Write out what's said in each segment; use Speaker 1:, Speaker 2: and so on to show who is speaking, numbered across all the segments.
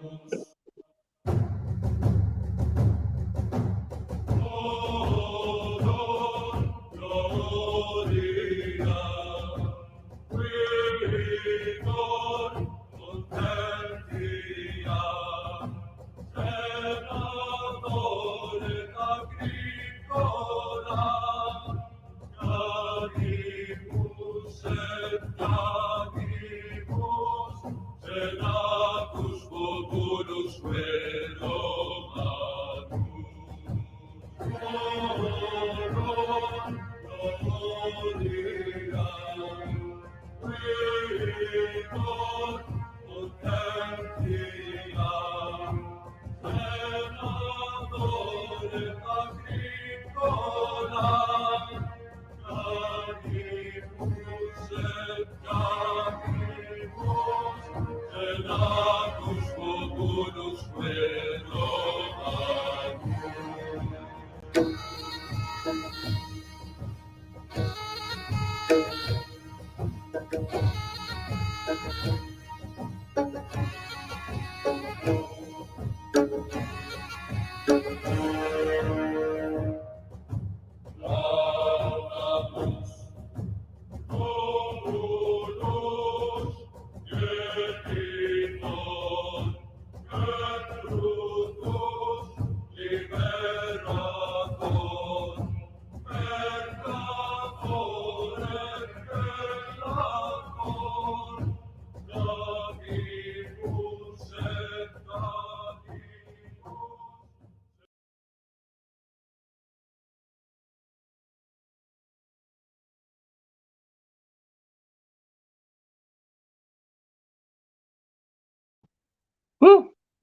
Speaker 1: Woo!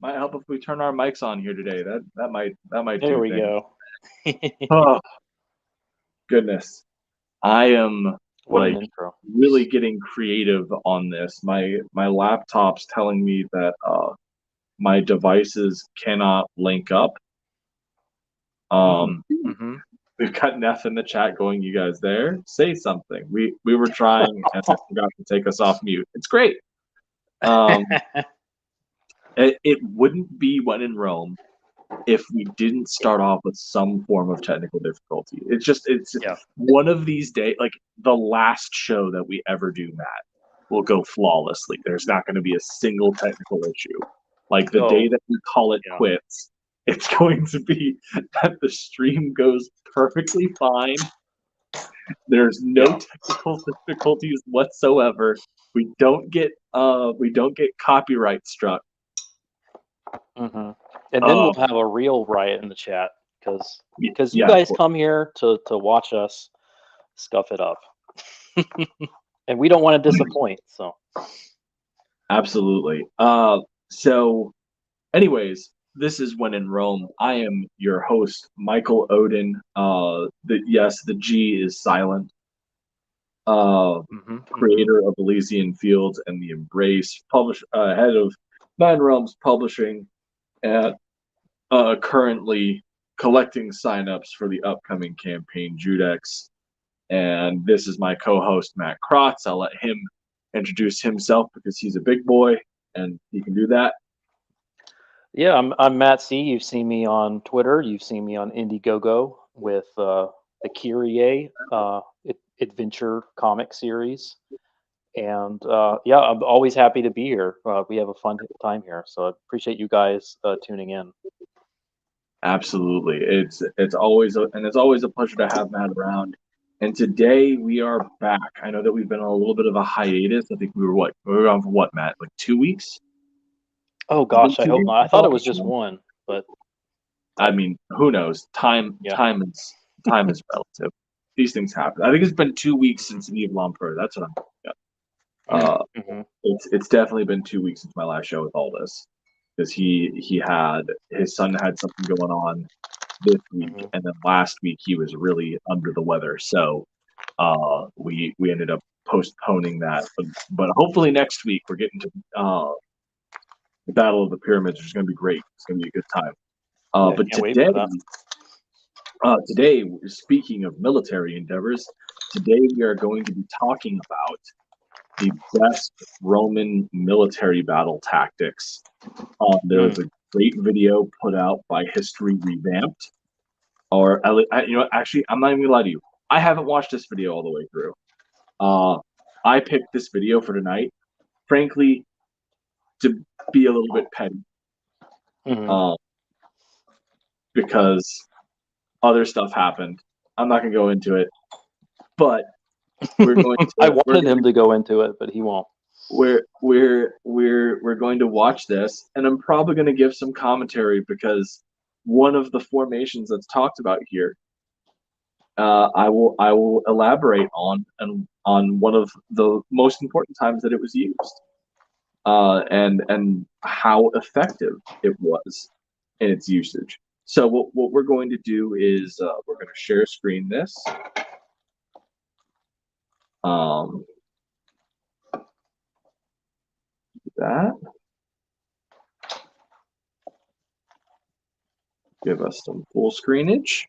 Speaker 1: Might help if we turn our mics on here today. That might
Speaker 2: There
Speaker 1: do
Speaker 2: we
Speaker 1: things.
Speaker 2: go.
Speaker 1: Oh goodness, I am
Speaker 2: What
Speaker 1: like
Speaker 2: an intro.
Speaker 1: really getting creative on this. My laptop's telling me that my devices cannot link up.
Speaker 2: Mm-hmm.
Speaker 1: We've got Neff in the chat going, "You guys there? Say something." We were trying and I forgot to take us off mute. It's great. It wouldn't be When in Rome if we didn't start off with some form of technical difficulty. It's
Speaker 2: Yeah.
Speaker 1: one of these days, like the last show that we ever do, Matt, will go flawlessly. There's not going to be a single technical issue. Like the day that we call it quits, it's going to be that the stream goes perfectly fine. There's no technical difficulties whatsoever. We don't get copyright struck.
Speaker 2: Mm-hmm. And then we'll have a real riot in the chat because you guys come here to watch us scuff it up, and we don't want to disappoint. So
Speaker 1: absolutely. So, anyways, this is When in Rome. I am your host, Michael Odin. The G is silent. Creator of Elysian Fields and The Embrace, head of Nine Realms Publishing, and currently collecting signups for the upcoming campaign Judex. And this is my co-host Matt Krotz. I'll let him introduce himself because he's a big boy and he can do that.
Speaker 2: Yeah, I'm Matt C. You've seen me on Twitter. You've seen me on Indiegogo with the Kyrie adventure comic series. And I'm always happy to be here. We have a fun time here, so I appreciate you guys tuning in.
Speaker 1: Absolutely, it's always a pleasure to have Matt around. And today we are back. I know that we've been on a little bit of a hiatus. I think we were on for what, Matt? Like 2 weeks?
Speaker 2: Oh gosh, I hope not. I thought it was just one, but
Speaker 1: I mean, who knows? Time is relative. These things happen. I think it's been 2 weeks since Yves Lampert. That's what I'm. It's definitely been 2 weeks since my last show with all this, because his son had something going on this week, and then last week he was really under the weather. So we ended up postponing that. But hopefully next week we're getting to the Battle of the Pyramids, which is going to be great. It's going to be a good time. But today, speaking of military endeavors, today we are going to be talking about the best Roman military battle tactics. There was a great video put out by History Revamped, or actually, I'm not even gonna lie to you. I haven't watched this video all the way through. I picked this video for tonight, frankly, to be a little bit petty, because other stuff happened. I'm not gonna go into it, but we're going to,
Speaker 2: I wanted him to go into it, but he won't.
Speaker 1: We're going to watch this, and I'm probably going to give some commentary because one of the formations that's talked about here, I will elaborate on one of the most important times that it was used, and how effective it was in its usage. So what we're going to do is we're going to share screen this. That. Give us some full screenage.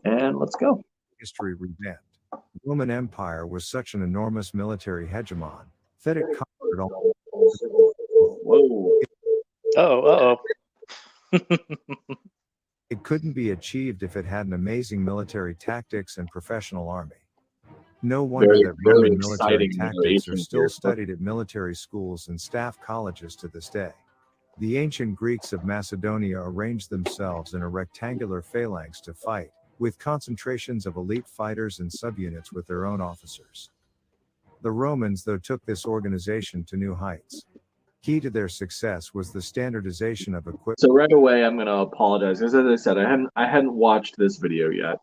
Speaker 1: And let's go.
Speaker 3: History Revamped. The Roman Empire was such an enormous military hegemon that it conquered all.
Speaker 1: Whoa.
Speaker 2: Oh,
Speaker 3: It couldn't be achieved if it had an amazing military tactics and professional army. No wonder that Roman military tactics are still studied at military schools and staff colleges to this day. The ancient Greeks of Macedonia arranged themselves in a rectangular phalanx to fight, with concentrations of elite fighters and subunits with their own officers. The Romans, though, took this organization to new heights. Key to their success was the standardization of equipment.
Speaker 1: So right away, I'm going to apologize, because as I said, I hadn't watched this video yet.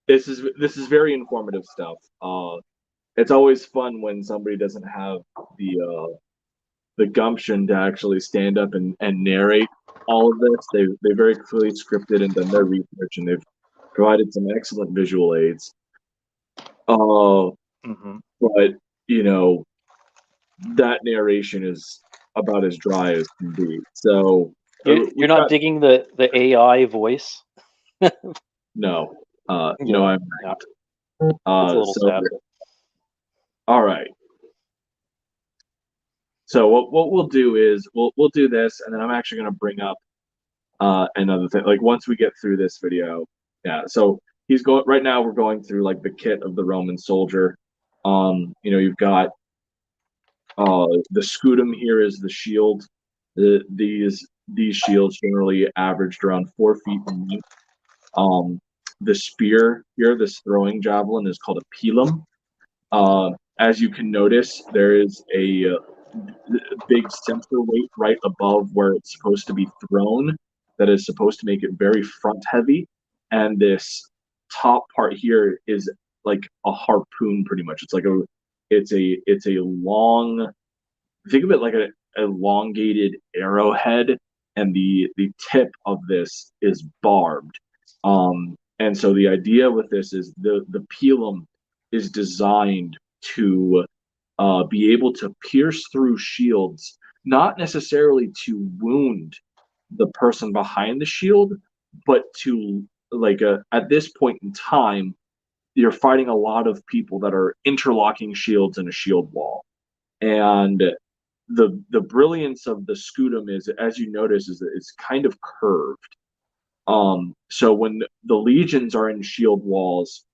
Speaker 1: This is very informative stuff. It's always fun when somebody doesn't have the gumption to actually stand up and narrate all of this. They very clearly scripted and done their research, and they've provided some excellent visual aids. But that narration is about as dry as can be. So
Speaker 2: you're not digging the AI voice?
Speaker 1: No, no, I'm not.
Speaker 2: It's a little sad.
Speaker 1: All right. So what we'll do is we'll do this, and then I'm actually going to bring up another thing. Like once we get through this video, yeah. So he's going right now. We're going through like the kit of the Roman soldier. You've got the scutum here is the shield. These shields generally averaged around 4 feet in length. The spear here, this throwing javelin, is called a pilum. As you can notice, there is a big center weight right above where it's supposed to be thrown that is supposed to make it very front heavy, and this top part here is like a harpoon pretty much. It's a long, think of it like an elongated arrowhead, and the tip of this is barbed. And so the idea with this is the pilum is designed to be able to pierce through shields, not necessarily to wound the person behind the shield, but to at this point in time, you're fighting a lot of people that are interlocking shields in a shield wall. And the brilliance of the scutum is, as you notice, is that it's kind of curved. So when the legions are in shield walls,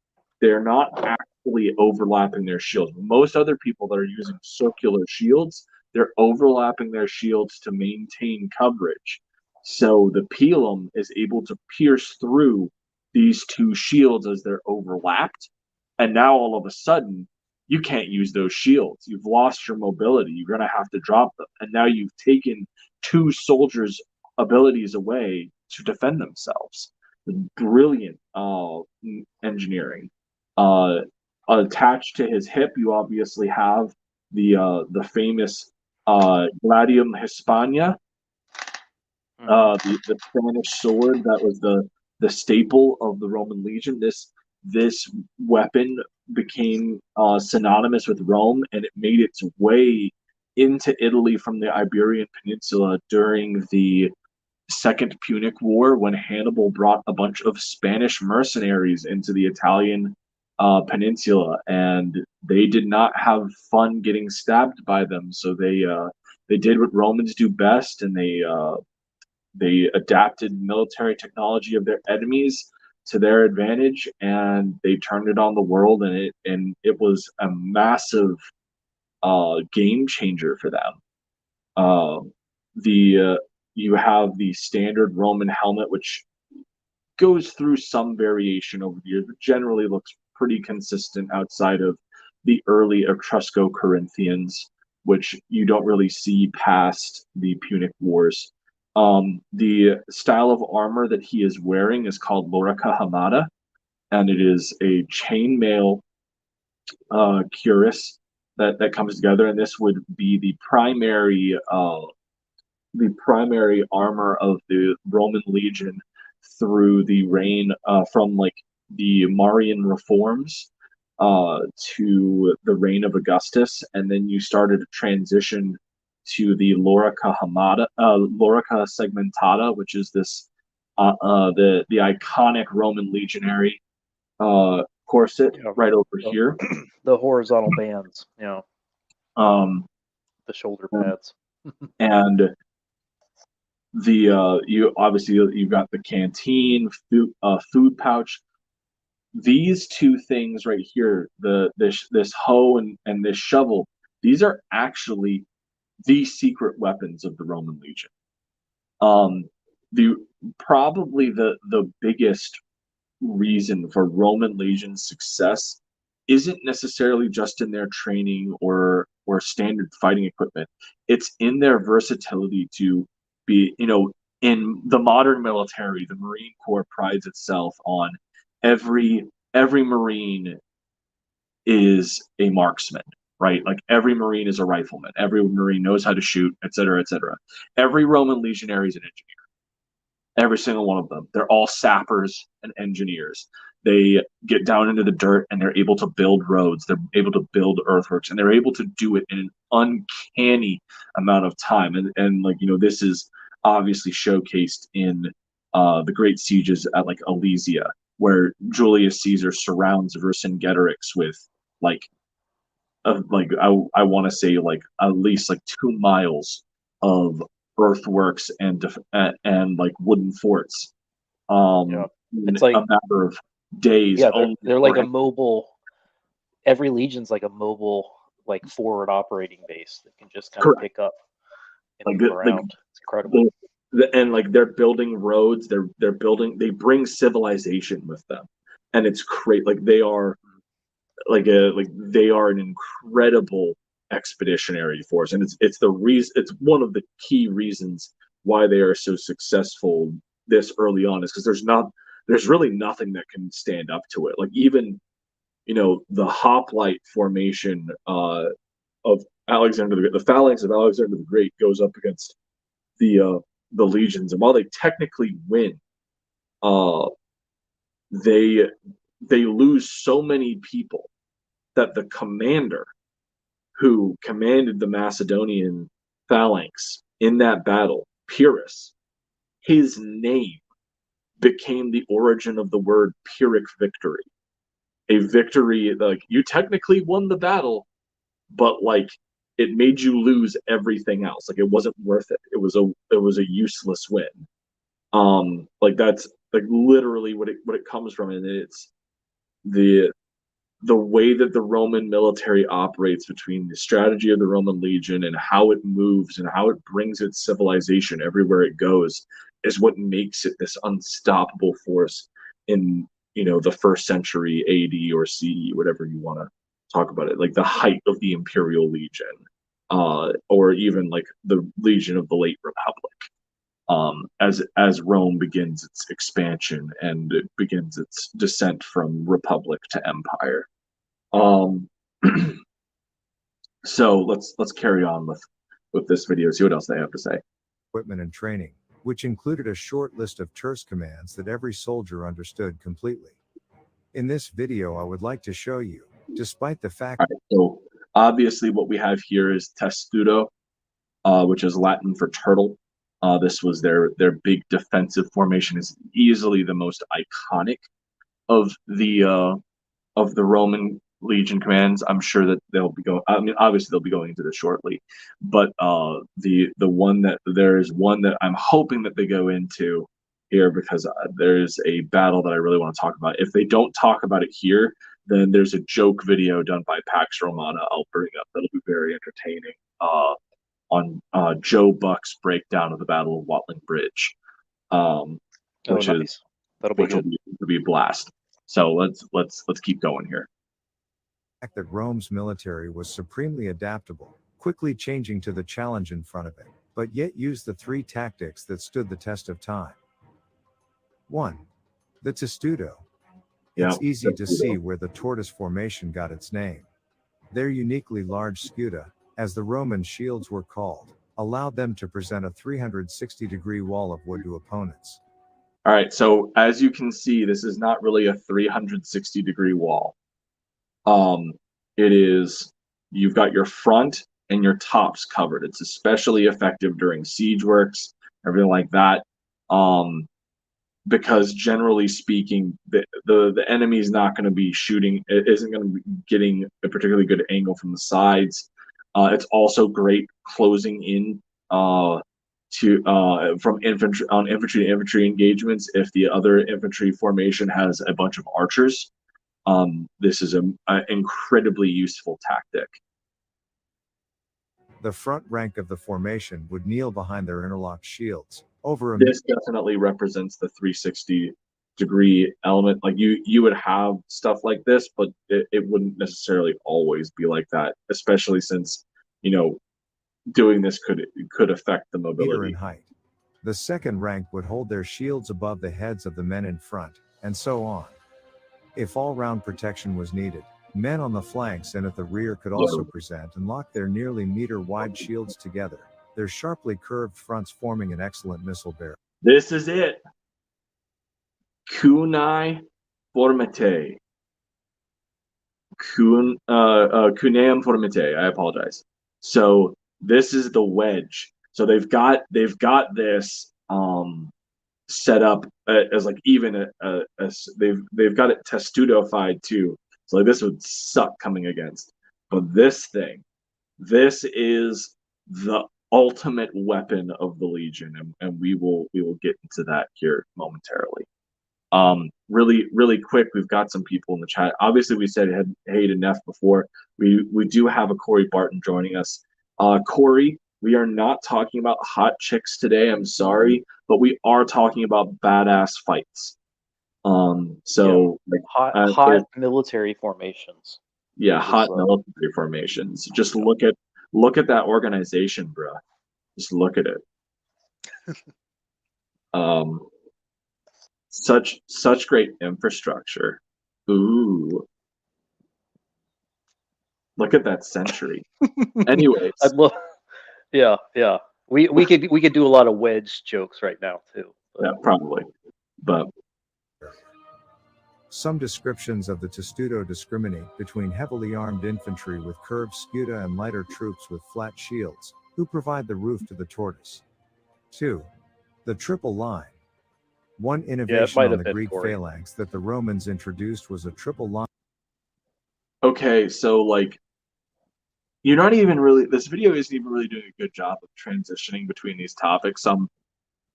Speaker 1: they're not actually overlapping their shields. Most other people that are using circular shields, they're overlapping their shields to maintain coverage. So the pilum is able to pierce through these two shields as they're overlapped. And now all of a sudden, you can't use those shields. You've lost your mobility. You're going to have to drop them. And now you've taken two soldiers' abilities away to defend themselves. Brilliant engineering. Attached to his hip, you obviously have the famous Gladium Hispania, the Spanish sword that was the staple of the Roman legion. This weapon became synonymous with Rome, and it made its way into Italy from the Iberian Peninsula during the Second Punic War, when Hannibal brought a bunch of Spanish mercenaries into the Italian peninsula, and they did not have fun getting stabbed by them. So they did what Romans do best, and they adapted military technology of their enemies to their advantage, and they turned it on the world, and it was a massive game changer for them. You have the standard Roman helmet, which goes through some variation over the years, but generally looks pretty consistent outside of the early Etrusco-Corinthians, which you don't really see past the Punic Wars. The style of armor that he is wearing is called Lorica Hamada, and it is a chainmail cuirass that comes together, and this would be the primary armor of the Roman legion through the reign from like the Marian reforms to the reign of Augustus, and then you started a transition to the Lorica segmentata, which is this the iconic Roman legionary corset right over here.
Speaker 2: The horizontal bands, the shoulder pads,
Speaker 1: and you've got the canteen, food pouch. These two things right here, this hoe and this shovel, these are actually the secret weapons of the Roman Legion. Probably the biggest reason for Roman Legion's success isn't necessarily just in their training or standard fighting equipment. It's in their versatility to be, in the modern military, the Marine Corps prides itself on every Marine is a marksman, right? Like every Marine is a rifleman. Every Marine knows how to shoot, et cetera, et cetera. Every Roman legionary is an engineer. Every single one of them. They're all sappers and engineers. They get down into the dirt and they're able to build roads. They're able to build earthworks, and they're able to do it in an uncanny amount of time. And this is obviously showcased in the great sieges at like Alesia, where Julius Caesar surrounds Vercingetorix with I want to say like at least like 2 miles of earthworks and like wooden forts.
Speaker 2: It's like
Speaker 1: a matter of days.
Speaker 2: Yeah, they're like a mobile. Every legion's like a mobile, like forward operating base that can just kind of pick up and move around. It's incredible.
Speaker 1: And like they're building roads. They bring civilization with them, and it's great. Like they are they are an incredible expeditionary force, and it's one of the key reasons why they are so successful this early on, is because there's really nothing that can stand up to it. Like even the hoplite formation of Alexander the phalanx of Alexander the Great goes up against the legions, and while they technically win, they lose so many people that the commander who commanded the Macedonian phalanx in that battle, Pyrrhus, his name became the origin of the word Pyrrhic victory. A victory, like you technically won the battle, but like it made you lose everything else. Like it wasn't worth it. It was a useless win. Like that's like literally what it comes from, and it's the way that the Roman military operates, between the strategy of the Roman legion and how it moves and how it brings its civilization everywhere it goes, is what makes it this unstoppable force in the first century AD or CE, whatever you want to talk about it, like the height of the Imperial Legion, or even like the Legion of the late Republic, as Rome begins its expansion and it begins its descent from Republic to Empire. So let's carry on with this video, see what else they have to say.
Speaker 3: Equipment and training, which included a short list of terse commands that every soldier understood completely. In this video, I would like to show you, despite the fact.
Speaker 1: Right, so obviously what we have here is testudo, which is Latin for turtle. This was their big defensive formation. Is easily the most iconic of the of the Roman Legion commands. I'm sure that they'll be going. I mean, obviously they'll be going into this shortly, but the one that there is one that I'm hoping that they go into here because there's a battle that I really want to talk about. If they don't talk about it here, then there's a joke video done by Pax Romana I'll bring up that'll be very entertaining on Joe Buck's breakdown of the Battle of Watling Bridge, which is
Speaker 2: that'll be good.
Speaker 1: Will be a blast. So let's keep going here.
Speaker 3: The fact that Rome's military was supremely adaptable, quickly changing to the challenge in front of it, but yet used the 3 tactics that stood the test of time. 1. The testudo. It's easy to see where the tortoise formation got its name. Their uniquely large scuda, as the Roman shields were called, allowed them to present a 360-degree wall of wood to opponents.
Speaker 1: All right, so as you can see, this is not really a 360-degree wall. It is, you've got your front and your tops covered. It's especially effective during siege works, everything like that. Because generally speaking, the enemy is not going to be shooting, it isn't going to be getting a particularly good angle from the sides. It's also great closing in from infantry to infantry engagements if the other infantry formation has a bunch of archers. This is an incredibly useful tactic.
Speaker 3: The front rank of the formation would kneel behind their interlocked shields.
Speaker 1: This definitely represents the 360-degree element. Like you would have stuff like this, but it wouldn't necessarily always be like that, especially since, doing this could affect the mobility.
Speaker 3: In height. The second rank would hold their shields above the heads of the men in front, and so on. If all-round protection was needed, men on the flanks and at the rear could also present and lock their nearly meter-wide shields together, their sharply curved fronts forming an excellent missile barrier.
Speaker 1: This is it. Cunei formate. Cuneum formate. I apologize. So this is the wedge. So they've got this set up as like even they've got it testudofied too. So like this would suck coming against. But this is the ultimate weapon of the Legion, and we will get into that here momentarily. Really quick, we've got some people in the chat. Obviously, we said hey to Neff before. We do have a Corey Barton joining us. Corey, we are not talking about hot chicks today. I'm sorry, but we are talking about badass fights. So
Speaker 2: hot military formations.
Speaker 1: Yeah, hot military formations. Just look at that organization, bro. Just look at it. Such great infrastructure. Ooh. Look at that century. Anyways.
Speaker 2: Yeah. We could do a lot of wedge jokes right now too.
Speaker 1: Yeah, probably. But
Speaker 3: some descriptions of the testudo discriminate between heavily armed infantry with curved scuda and lighter troops with flat shields, who provide the roof to the tortoise. 2. The triple line. One innovation on the Greek phalanx that the Romans introduced was a triple line.
Speaker 1: Okay, so like, you're not even really, this video isn't even really doing a good job of transitioning between these topics. I'm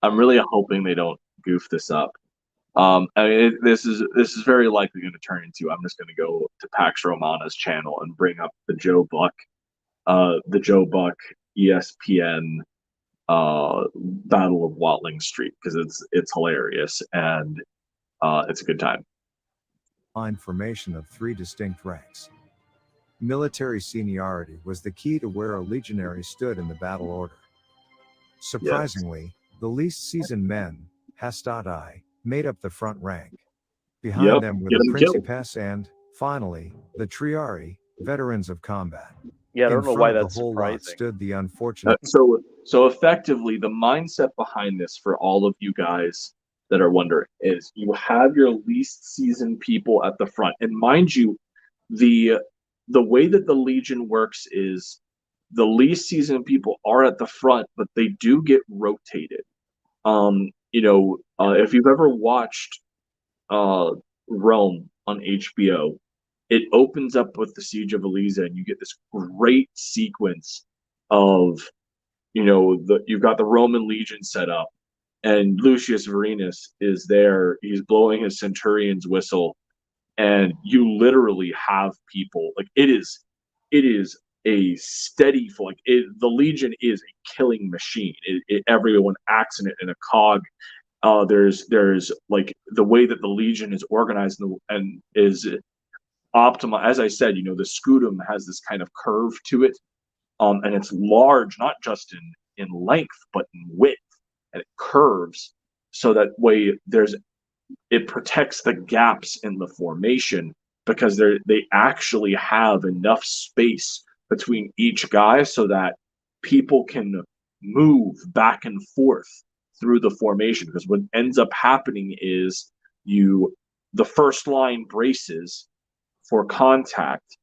Speaker 1: really hoping they don't goof this up. I mean, this is very likely going to turn into, I'm just going to go to Pax Romana's channel and bring up the Joe Buck ESPN Battle of Watling Street, because it's hilarious and it's a good time.
Speaker 3: Line formation of 3 distinct ranks. Military seniority was the key to where a legionary stood in the battle order. Surprisingly, the least seasoned men, hastati, made up the front rank. Behind them were the Principes and, finally, the Triarii, veterans of combat.
Speaker 2: Yeah, I don't know why that's
Speaker 3: the whole
Speaker 2: surprising.
Speaker 3: Lot stood the unfortunate.
Speaker 1: So effectively, the mindset behind this for all of you guys that are wondering is you have your least seasoned people at the front, and mind you, the way that the Legion works is the least seasoned people are at the front, but they do get rotated. If you've ever watched Rome on HBO, it opens up with the Siege of Elysia, and you get this great sequence of, you've got the Roman legion set up, and Lucius Vorenus is there. He's blowing his centurion's whistle, and you literally have people like it is a steady flow. Like the Legion is a killing machine. Everyone acts in it in a cog. There's like the way that the Legion is organized and is optimal. As I said, the Scutum has this kind of curve to it, and it's large, not just in length but in width, and it curves so that way it protects the gaps in the formation, because they actually have enough space between each guy so that people can move back and forth through the formation. Because what ends up happening is the first line braces for contact,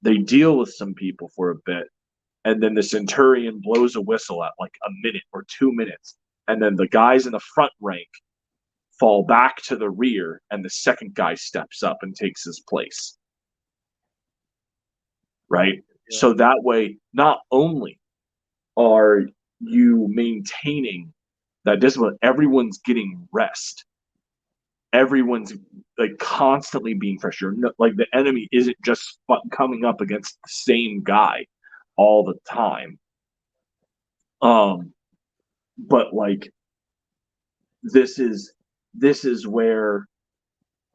Speaker 1: they deal with some people for a bit, and then the centurion blows a whistle at like a minute or 2 minutes, and then the guys in the front rank fall back to the rear, and the second guy steps up and takes his place. Right? Yeah. So that way, not only are you maintaining that discipline, everyone's getting rest. Everyone's like constantly being fresh. Like the enemy isn't just coming up against the same guy all the time. But like this is where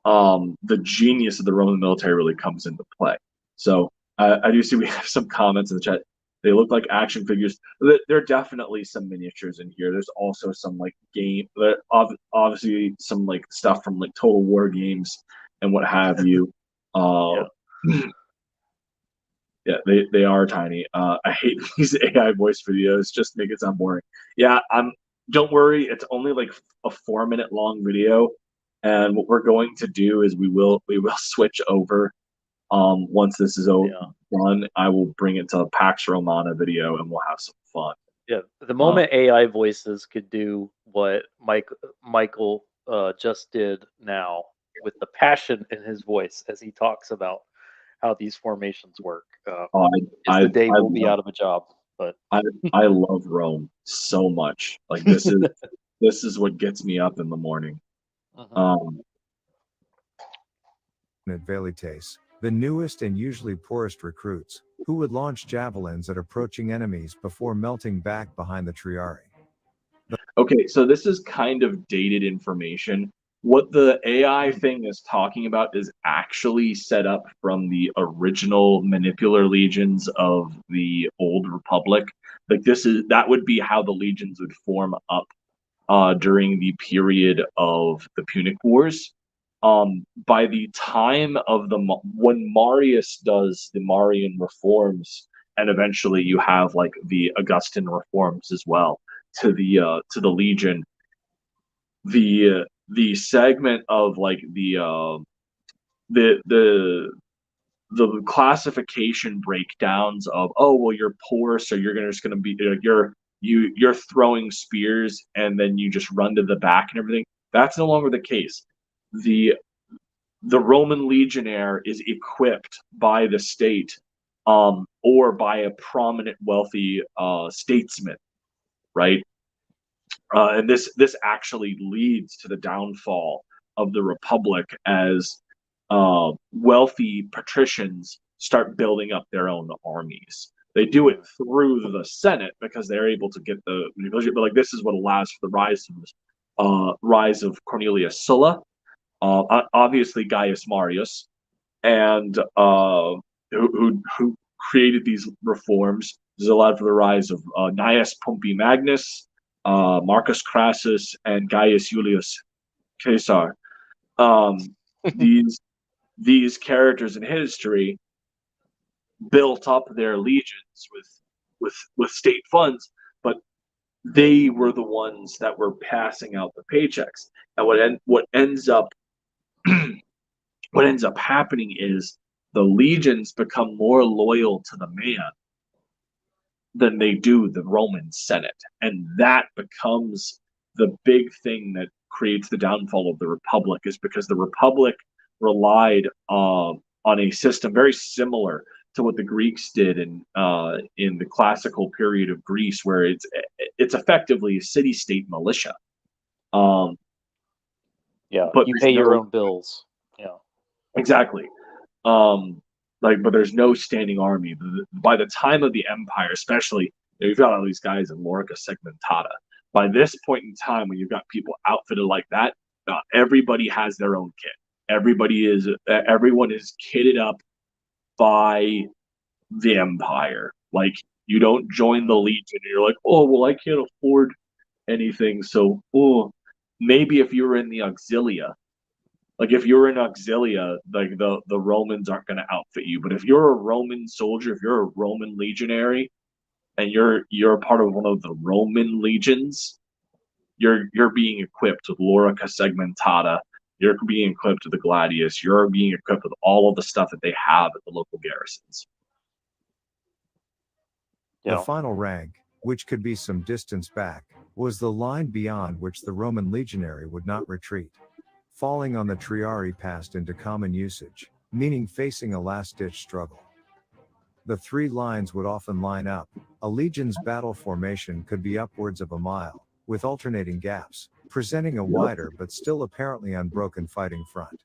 Speaker 1: the genius of the Roman military really comes into play. So I do see we have some comments in the chat. They look like action figures. There are definitely some miniatures in here. There's also some like obviously some like stuff from like Total War games and what have you. Yeah, they are tiny. I hate these AI voice videos. Just make it sound boring. Yeah, don't worry. It's only like a 4-minute long video, and what we're going to do is we will switch over. Once this is done, I will bring it to a Pax Romana video, and we'll have some fun.
Speaker 2: Yeah, the moment AI voices could do what Michael just did now, with the passion in his voice as he talks about how these formations work, the day we'll be out of a job. But
Speaker 1: I love Rome so much. Like this is what gets me up in the morning.
Speaker 3: At Velites, the newest and usually poorest recruits, who would launch javelins at approaching enemies before melting back behind the Triarii.
Speaker 1: Okay, so this is kind of dated information. What the AI thing is talking about is actually set up from the original Manipular legions of the Old Republic. Like that would be how the legions would form up during the period of the Punic Wars. By the time of when Marius does the Marian reforms, and eventually you have like the Augustan reforms as well to the legion, the segment of like the classification breakdowns of, oh well, you're poor, so you're just gonna be you're throwing spears and then you just run to the back and everything. That's no longer the case. The Roman legionnaire is equipped by the state, or by a prominent, wealthy statesman, right? And this actually leads to the downfall of the Republic as wealthy patricians start building up their own armies. They do it through the Senate because they're able to get the negotiate. But like this is what allows for the rise of Cornelius Sulla, obviously Gaius Marius, and who created these reforms. This has allowed for the rise of Gnaeus Pompey Magnus, Marcus Crassus, and Gaius Julius Caesar. These characters in history built up their legions with state funds, but they were the ones that were passing out the paychecks. And what ends up happening is the legions become more loyal to the man than they do the Roman Senate, and that becomes the big thing that creates the downfall of the Republic. Is because the Republic relied on a system very similar to what the Greeks did in the classical period of Greece, where it's effectively a city-state militia.
Speaker 2: Yeah,
Speaker 1: but
Speaker 2: you pay your own bills. Yeah,
Speaker 1: exactly. But there's no standing army. By the time of the Empire, especially, you've got all these guys in Lorica Segmentata. By this point in time, when you've got people outfitted like that, everybody has their own kit. Everyone is kitted up by the Empire. Like, you don't join the Legion and you're like, oh well, I can't afford anything, so maybe if you were in the Auxilia, like if you're in Auxilia, like the Romans aren't going to outfit you. But if you're a Roman soldier, if you're a Roman legionary, and you're a part of one of the Roman legions, you're being equipped with Lorica Segmentata. You're being equipped with the Gladius. You're being equipped with all of the stuff that they have at the local garrisons.
Speaker 3: The final rank, which could be some distance back, was the line beyond which the Roman legionary would not retreat. Falling on the Triarii passed into common usage, meaning facing a last-ditch struggle. The three lines would often line up. A legion's battle formation could be upwards of a mile, with alternating gaps, presenting a wider but still apparently unbroken fighting front.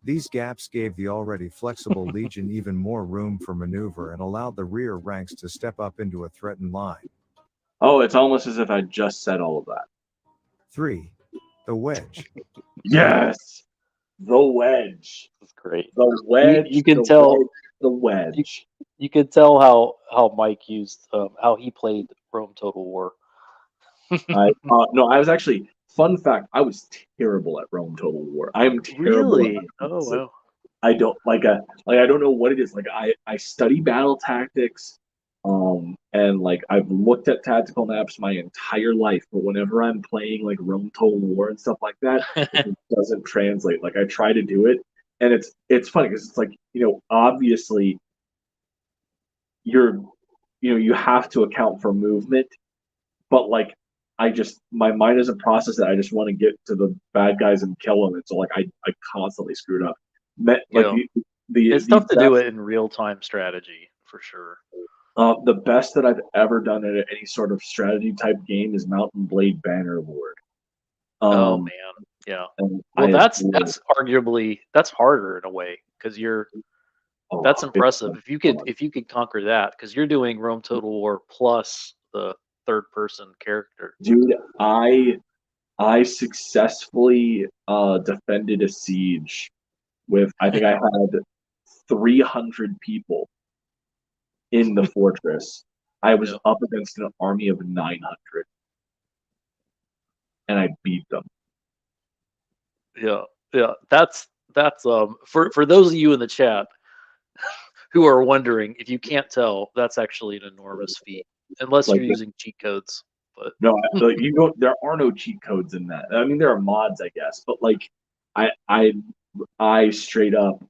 Speaker 3: These gaps gave the already flexible legion even more room for maneuver and allowed the rear ranks to step up into a threatened line.
Speaker 1: Oh, it's almost as if I just said all of that.
Speaker 3: 3. The wedge.
Speaker 1: Yes! The wedge.
Speaker 2: That's great.
Speaker 1: The wedge.
Speaker 2: You can tell
Speaker 1: the wedge.
Speaker 2: You could tell how Mike used how he played Rome Total War.
Speaker 1: I was actually, fun fact, I was terrible at Rome Total War. I am terrible.
Speaker 2: Really? Oh wow.
Speaker 1: I don't I don't know what it is. Like I study battle tactics, and like I've looked at tactical maps my entire life, but whenever I'm playing like Rome Total War and stuff like that, it doesn't translate. Like I try to do it, and it's funny because it's like, obviously you have to account for movement, but like my mind doesn't process that. I just want to get to the bad guys and kill them, and so like I constantly screwed up.
Speaker 2: It's tough to do it in real-time strategy for sure.
Speaker 1: The best that I've ever done at any sort of strategy type game is Mount and Blade Bannerlord.
Speaker 2: Oh man, yeah. Well, that's arguably harder in a way because that's impressive. If you could conquer that, because you're doing Rome Total War plus the third-person character.
Speaker 1: Dude, I successfully defended a siege with, I think I had 300 people in the fortress. I was up against an army of 900, and I beat them.
Speaker 2: Yeah. That's for those of you in the chat who are wondering, if you can't tell, that's actually an enormous feat, unless you're using cheat codes. But
Speaker 1: no, there are no cheat codes in that. I mean, there are mods, I guess, but like I straight up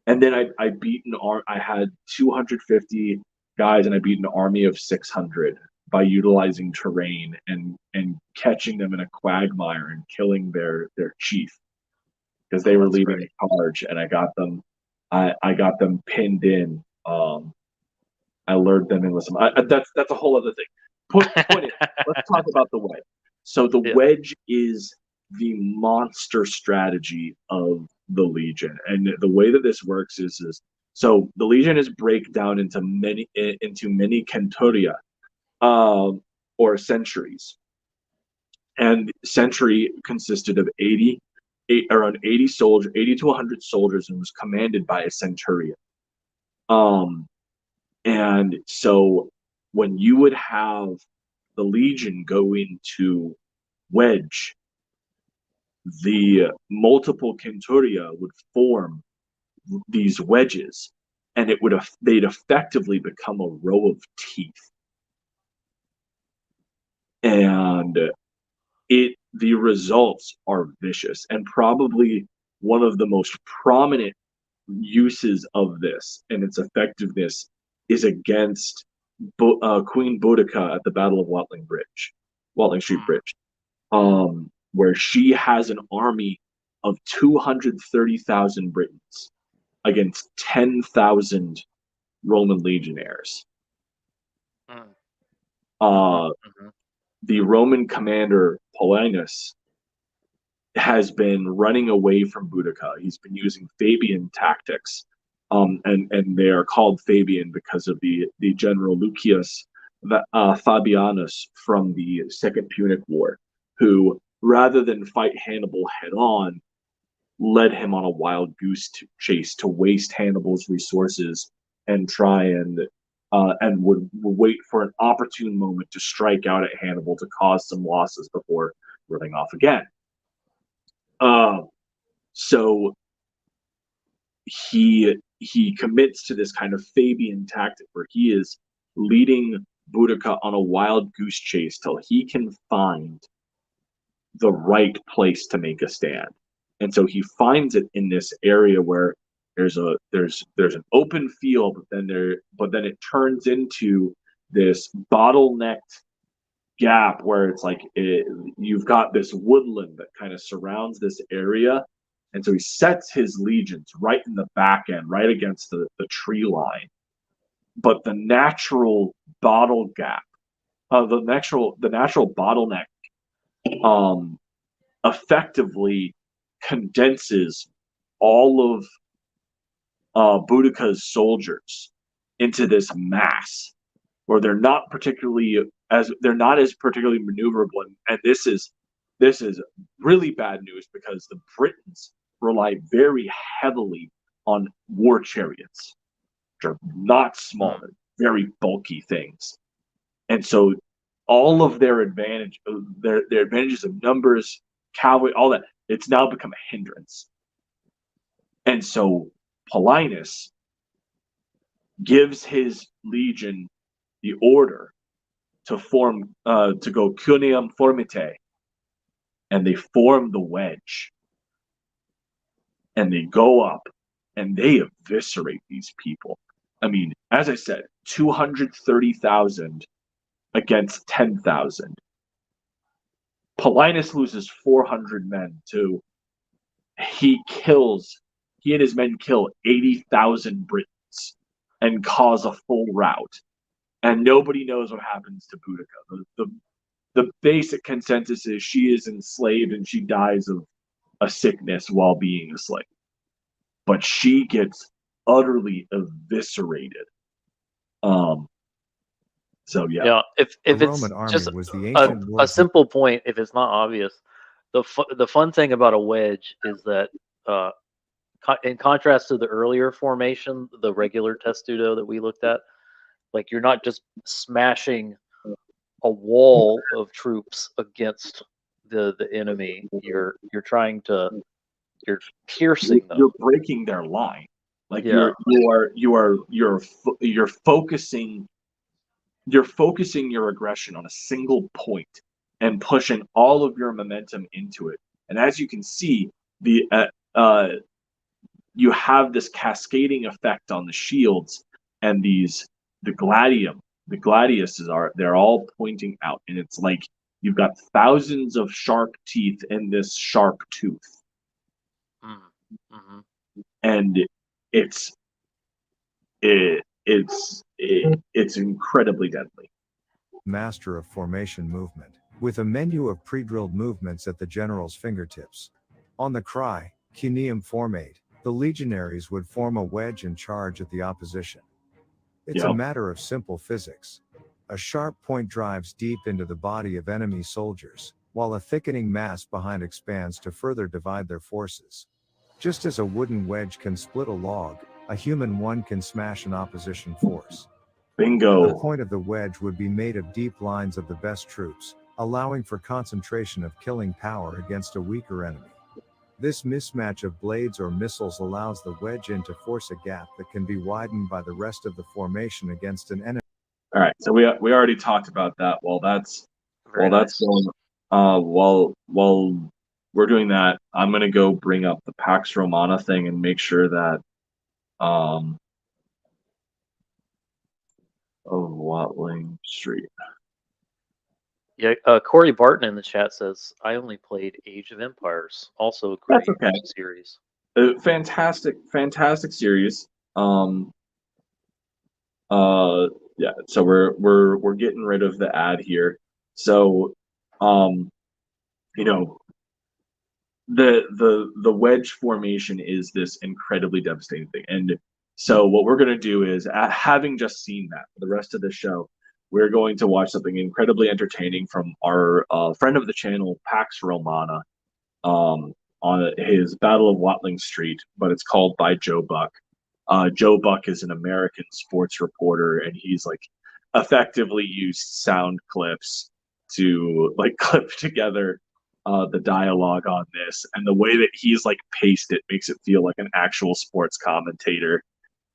Speaker 1: and then I beat I had 250 guys and I beat an army of 600 by utilizing terrain and catching them in a quagmire and killing their chief because they were leading a charge, and I got them pinned in. I lured them in with some. That's a whole other thing. Let's talk about the wedge. So the wedge is the monster strategy of the Legion, and the way that this works is so the Legion is breakdown into many centuria, or centuries, and century consisted of around 80 soldiers, 80 to 100 soldiers, and was commanded by a centurion. And so when you would have the Legion go into wedge, the multiple centuria would form these wedges, and they'd effectively become a row of teeth. And the results are vicious, and probably one of the most prominent uses of this and its effectiveness is against Queen Boudica at the Battle of Watling Street Bridge, where she has an army of 230,000 Britons, against 10,000 Roman legionnaires. The Roman commander Paulinus has been running away from Boudica. He's been using Fabian tactics, and they are called Fabian because of the general Lucius Fabianus from the Second Punic War, who, rather than fight Hannibal head on, led him on a wild goose chase to waste Hannibal's resources and try and would wait for an opportune moment to strike out at Hannibal to cause some losses before running off again. So he commits to this kind of Fabian tactic where he is leading Boudica on a wild goose chase till he can find the right place to make a stand. And so he finds it in this area where there's an open field, but then it turns into this bottlenecked gap where it's like you've got this woodland that kind of surrounds this area. And so he sets his legions right in the back end, right against the tree line. But the natural bottle gap, the natural bottleneck, effectively condenses all of Boudica's soldiers into this mass where they're not as particularly maneuverable. And this is really bad news because the Britons rely very heavily on war chariots, which are not small, very bulky things. And so all of their advantages of numbers, cavalry, all that, it's now become a hindrance. And so Paulinus gives his legion the order to go cuniam formite, and they form the wedge. And they go up and they eviscerate these people. I mean, as I said, 230,000 against 10,000. Paulinus loses 400 men to he and his men kill 80,000 Britons and cause a full rout. And nobody knows what happens to Boudica. The basic consensus is she is enslaved and she dies of a sickness while being a slave. But she gets utterly eviscerated. So yeah.
Speaker 2: Yeah, if
Speaker 3: The
Speaker 2: it's
Speaker 3: Roman army
Speaker 2: just
Speaker 3: was the ancient
Speaker 2: a
Speaker 3: wars-
Speaker 2: simple point, if it's not obvious, the fun thing about a wedge is that in contrast to the earlier formation, the regular testudo that we looked at, like you're not just smashing a wall of troops against the enemy. You're piercing them.
Speaker 1: You're breaking their line. Like
Speaker 2: Yeah.
Speaker 1: you're focusing your aggression on a single point and pushing all of your momentum into it. And as you can see, you have this cascading effect on the shields, and the gladiuses they're all pointing out, and it's like you've got thousands of sharp teeth in this sharp tooth.
Speaker 2: Mm-hmm.
Speaker 1: And it's incredibly deadly.
Speaker 3: Master of formation movement, with a menu of pre-drilled movements at the general's fingertips. On the cry, cuniam formate, the legionaries would form a wedge and charge at the opposition. It's a matter of simple physics. A sharp point drives deep into the body of enemy soldiers, while a thickening mass behind expands to further divide their forces. Just as a wooden wedge can split a log, a human one can smash an opposition force.
Speaker 1: Bingo.
Speaker 3: The point of the wedge would be made of deep lines of the best troops, allowing for concentration of killing power against a weaker enemy. This mismatch of blades or missiles allows the wedge in to force a gap that can be widened by the rest of the formation against an enemy.
Speaker 1: All right, so we already talked about that. That's going. While we're doing that, I'm gonna go bring up the Pax Romana thing and make sure that Watling Street.
Speaker 2: Yeah, Corey Barton in the chat says, I only played Age of Empires, also a great series.
Speaker 1: Fantastic series. Yeah. So we're getting rid of the ad here. So, you know, the wedge formation is this incredibly devastating thing, and so what we're going to do is, having just seen that, for the rest of the show, we're going to watch something incredibly entertaining from our friend of the channel, Pax Romana, on his Battle of Watling Street, but it's called by Joe Buck. Joe Buck is an American sports reporter, and he's like effectively used sound clips to like clip together the dialogue on this, and the way that he's like paced it makes it feel like an actual sports commentator.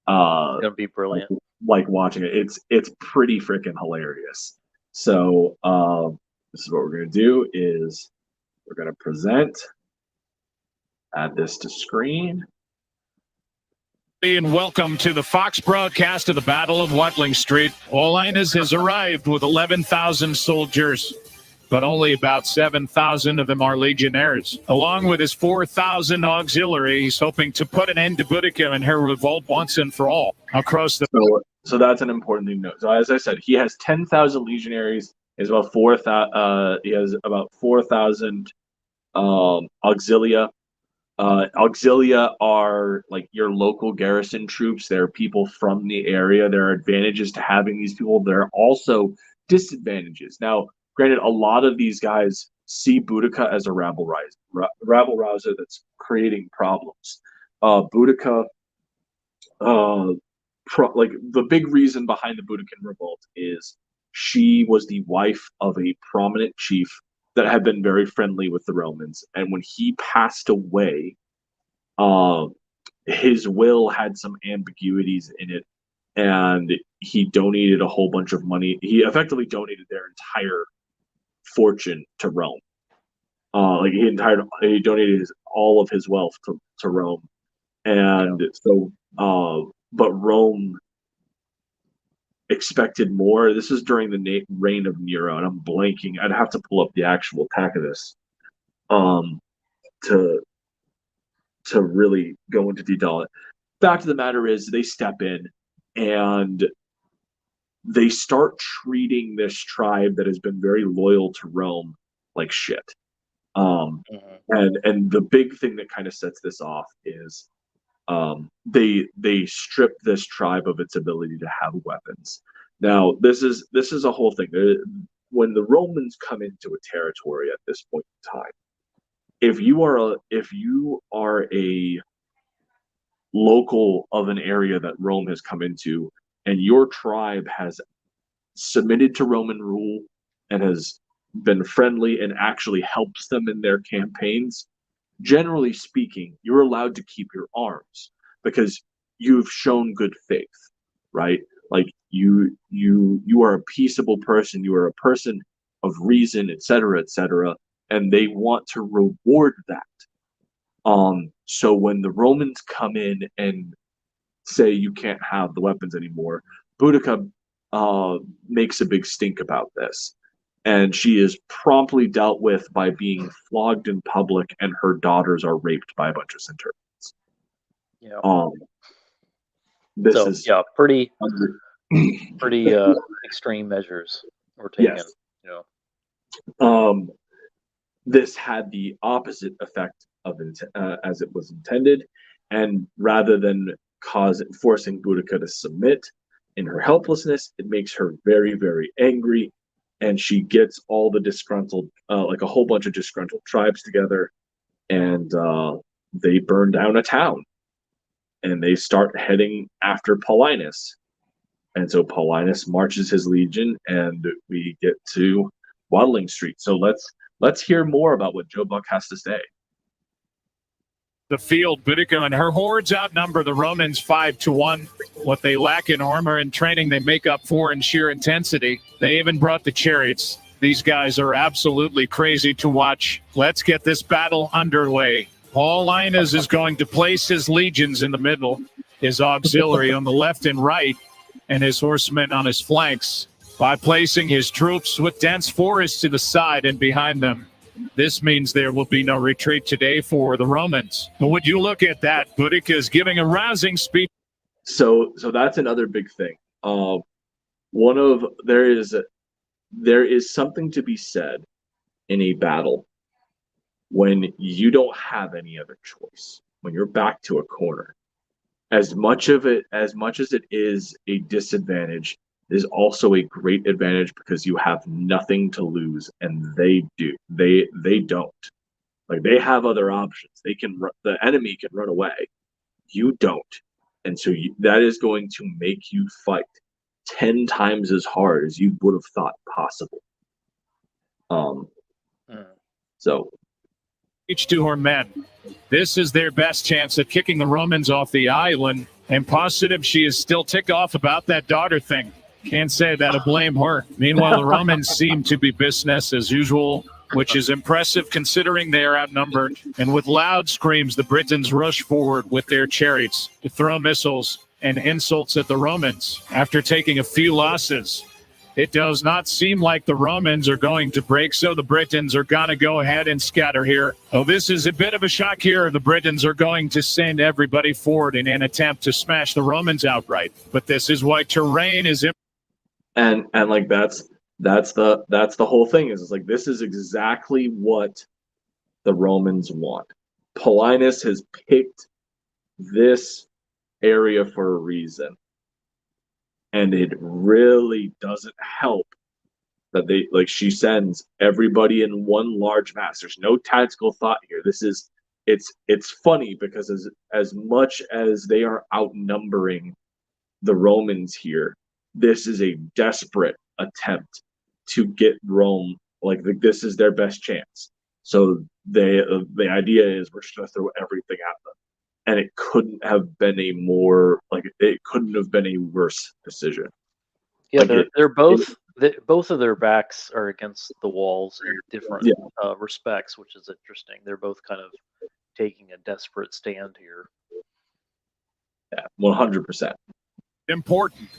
Speaker 2: It's gonna be brilliant.
Speaker 1: Like watching it, it's pretty freaking hilarious. So this is what we're gonna do: is we're gonna present, add this to screen.
Speaker 4: And welcome to the Fox broadcast of the Battle of Watling Street. Olaines has arrived with 11,000 soldiers, but only about 7,000 of them are legionnaires. Along with his 4,000 auxiliary, he's hoping to put an end to Boudica and her revolt once and for all across the...
Speaker 1: So that's an important thing to note. So as I said, he has 10,000 legionaries. He has about 4,000 auxilia. Auxilia are like your local garrison troops. They're people from the area. There are advantages to having these people. There are also disadvantages. Now, granted, a lot of these guys see Boudica as a rabble rouser that's creating problems. Boudica, like the big reason behind the Boudican revolt is she was the wife of a prominent chief that had been very friendly with the Romans, and when he passed away, his will had some ambiguities in it, and he donated a whole bunch of money. He effectively donated their entire fortune to Rome. He donated all of his wealth to Rome, and so but Rome expected more. This is during the reign of Nero, and I'm blanking. I'd have to pull up the actual Tacitus to really go into detail. Fact of the matter is, they step in and they start treating this tribe that has been very loyal to Rome like shit. And the big thing that kind of sets this off is they strip this tribe of its ability to have weapons. Now, this is a whole thing. When the Romans come into a territory at this point in time, if you are a local of an area that Rome has come into, and your tribe has submitted to Roman rule and has been friendly and actually helps them in their campaigns, generally speaking, you're allowed to keep your arms because you've shown good faith, right? Like you are a peaceable person, you are a person of reason, etc., and they want to reward that. So when the Romans come in and say you can't have the weapons anymore, Boudica makes a big stink about this. And she is promptly dealt with by being flogged in public, and her daughters are raped by a bunch of centurions.
Speaker 2: Yeah.
Speaker 1: This is
Speaker 2: pretty extreme measures were taken.
Speaker 1: Yes.
Speaker 2: Yeah.
Speaker 1: This had the opposite effect of as it was intended, and rather than forcing Boudica to submit in her helplessness, it makes her very, very angry. And she gets all the disgruntled, like a whole bunch of disgruntled tribes together, and they burn down a town. And they start heading after Paulinus. And so Paulinus marches his legion, and we get to Watling Street. So let's hear more about what Joe Buck has to say.
Speaker 4: The field, Boudica and her hordes outnumber the Romans 5-1. What they lack in armor and training, they make up for in sheer intensity. They even brought the chariots. These guys are absolutely crazy to watch. Let's get this battle underway. Paulinus is going to place his legions in the middle, his auxiliary on the left and right, and his horsemen on his flanks. By placing his troops with dense forests to the side and behind them, This means there will be no retreat today for the Romans. But would you look at that? Boudica is giving a rousing speech.
Speaker 1: So that's another big thing. There is something to be said in a battle when you don't have any other choice. When you're back to a corner, as much as it is a disadvantage, it is also a great advantage because you have nothing to lose, and they do. They don't. Like, they have other options. The enemy can run away. You don't, and so that is going to make you fight 10 times as hard as you would have thought possible. So
Speaker 4: Each to her men. This is their best chance at kicking the Romans off the island. And positive she is still ticked off about that daughter thing. Can't say that'll blame her. Meanwhile, the Romans seem to be business as usual, which is impressive considering they are outnumbered. And with loud screams, the Britons rush forward with their chariots to throw missiles and insults at the Romans. After taking a few losses, it does not seem like the Romans are going to break, so the Britons are going to go ahead and scatter here. Oh, this is a bit of a shock here. The Britons are going to send everybody forward in an attempt to smash the Romans outright. But this is why terrain is...
Speaker 1: And like that's the whole thing is like, this is exactly what the Romans want. Paulinus has picked this area for a reason. And it really doesn't help that she sends everybody in one large mass. There's no tactical thought here. It's funny because as much as they are outnumbering the Romans here, this is a desperate attempt to get Rome, this is their best chance. So the idea is we're just going to throw everything at them. And it couldn't have been a worse decision.
Speaker 2: Yeah, they're both both of their backs are against the walls in different respects, which is interesting. They're both kind of taking a desperate stand here.
Speaker 1: Yeah, 100%.
Speaker 4: Important,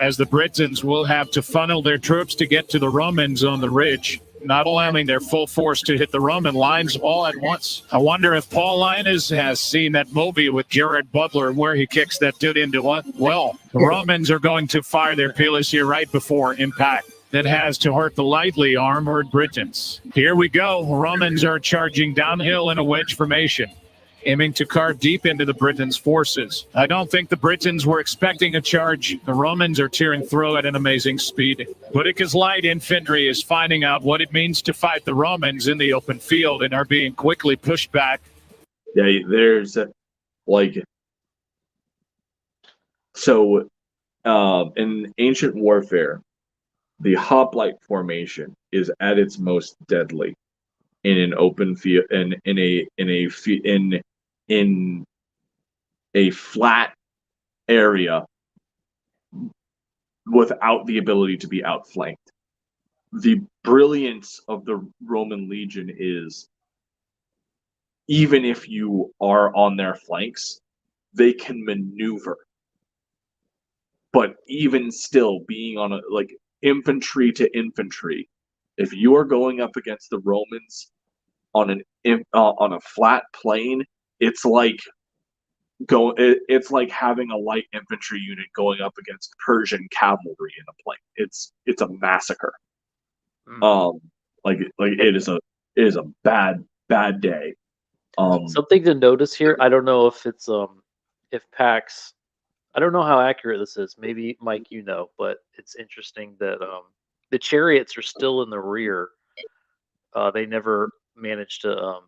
Speaker 4: as the Britons will have to funnel their troops to get to the Romans on the ridge, not allowing their full force to hit the Roman lines all at once. I wonder if Paulinus has seen that movie with Gerard Butler where he kicks that dude into what? Well, the Romans are going to fire their pillars here right before impact. That has to hurt the lightly armored Britons. Here we go. Romans are charging downhill in a wedge formation, aiming to carve deep into the Britons' forces. I don't think the Britons were expecting a charge. The Romans are tearing through at an amazing speed. Boudica's light infantry is finding out what it means to fight the Romans in the open field and are being quickly pushed back.
Speaker 1: Yeah, there's in ancient warfare, the hoplite formation is at its most deadly in an open field, in a flat area without the ability to be outflanked. The brilliance of the Roman legion is, even if you are on their flanks, they can maneuver. But even still, being on infantry to infantry, if you are going up against the Romans on a flat plain, it's like having a light infantry unit going up against Persian cavalry in a plain. It's a massacre. It is a bad day.
Speaker 2: Something to notice here. I don't know if it's if Pax. I don't know how accurate this is. Maybe Mike, but it's interesting that the chariots are still in the rear. They never managed to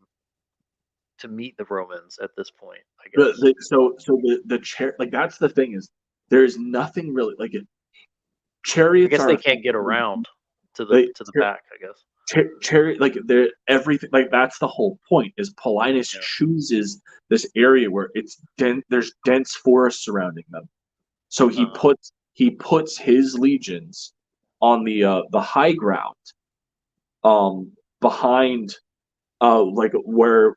Speaker 2: meet the Romans at this point, I guess.
Speaker 1: The chair, that's the thing, is there's nothing really chariots.
Speaker 2: I guess they can't get around to the back, I guess.
Speaker 1: Chariot, everything, that's the whole point, is Paulinus chooses this area where there's dense forest surrounding them. So he puts his legions on the high ground, behind where